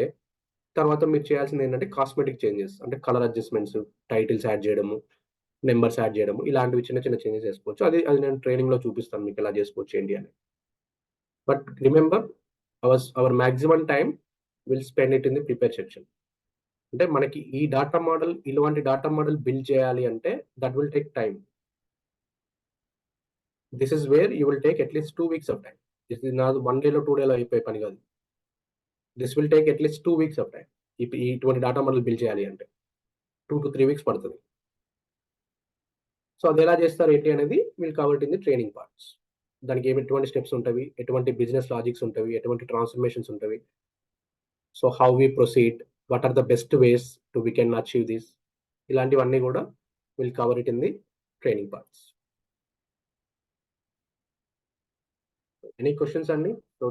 తర్వాత మీరు చేయాల్సింది ఏంటంటే కాస్మెటిక్ చేంజెస్ అంటే కలర్ అడ్జస్ట్‌మెంట్స్, టైటిల్స్ యాడ్ చేయడము, నంబర్స్ యాడ్ చేయడము, ఇలాంటివి చిన్న చిన్న చేంజెస్ చేసుకోవచ్చు. అది నేను ట్రైనింగ్‌లో చూపిస్తాను మీకు ఎలా చేసుకోవచ్చు ఏంటి అని. But remember hour maximum time will spend it in the prepare section. అంటే మనకి ఈ డాటా మోడల్ ఇలాంటి డాటా మోడల్ బిల్డ్ చేయాలి అంటే that will take time. This is where you will take at least 2 weeks of time. ఇది నాది 1 డేలో, 2 డేలో అయిపోయే పని కాదు. This will take at least 2 weeks of time. ఇటువంటి డాటా మోడల్ బిల్డ్ చేయాలి అంటే 2-3 వీక్స్ పడతది. సో అదెలా చేస్తారు ఏంటి అనేది will cover it in the training parts. దానికి ఎటువంటి స్టెప్స్ ఉంటవి, ఎటువంటి బిజినెస్ లాజిక్స్ ఉంటవి, ఎటువంటి ట్రాన్స్‌ఫర్మేషన్స్ ఉంటవి. So how we proceed, what are the best ways to we can achieve this, ఇలాంటివన్నీ కూడా will cover it in the training parts. Any questions అండి? సో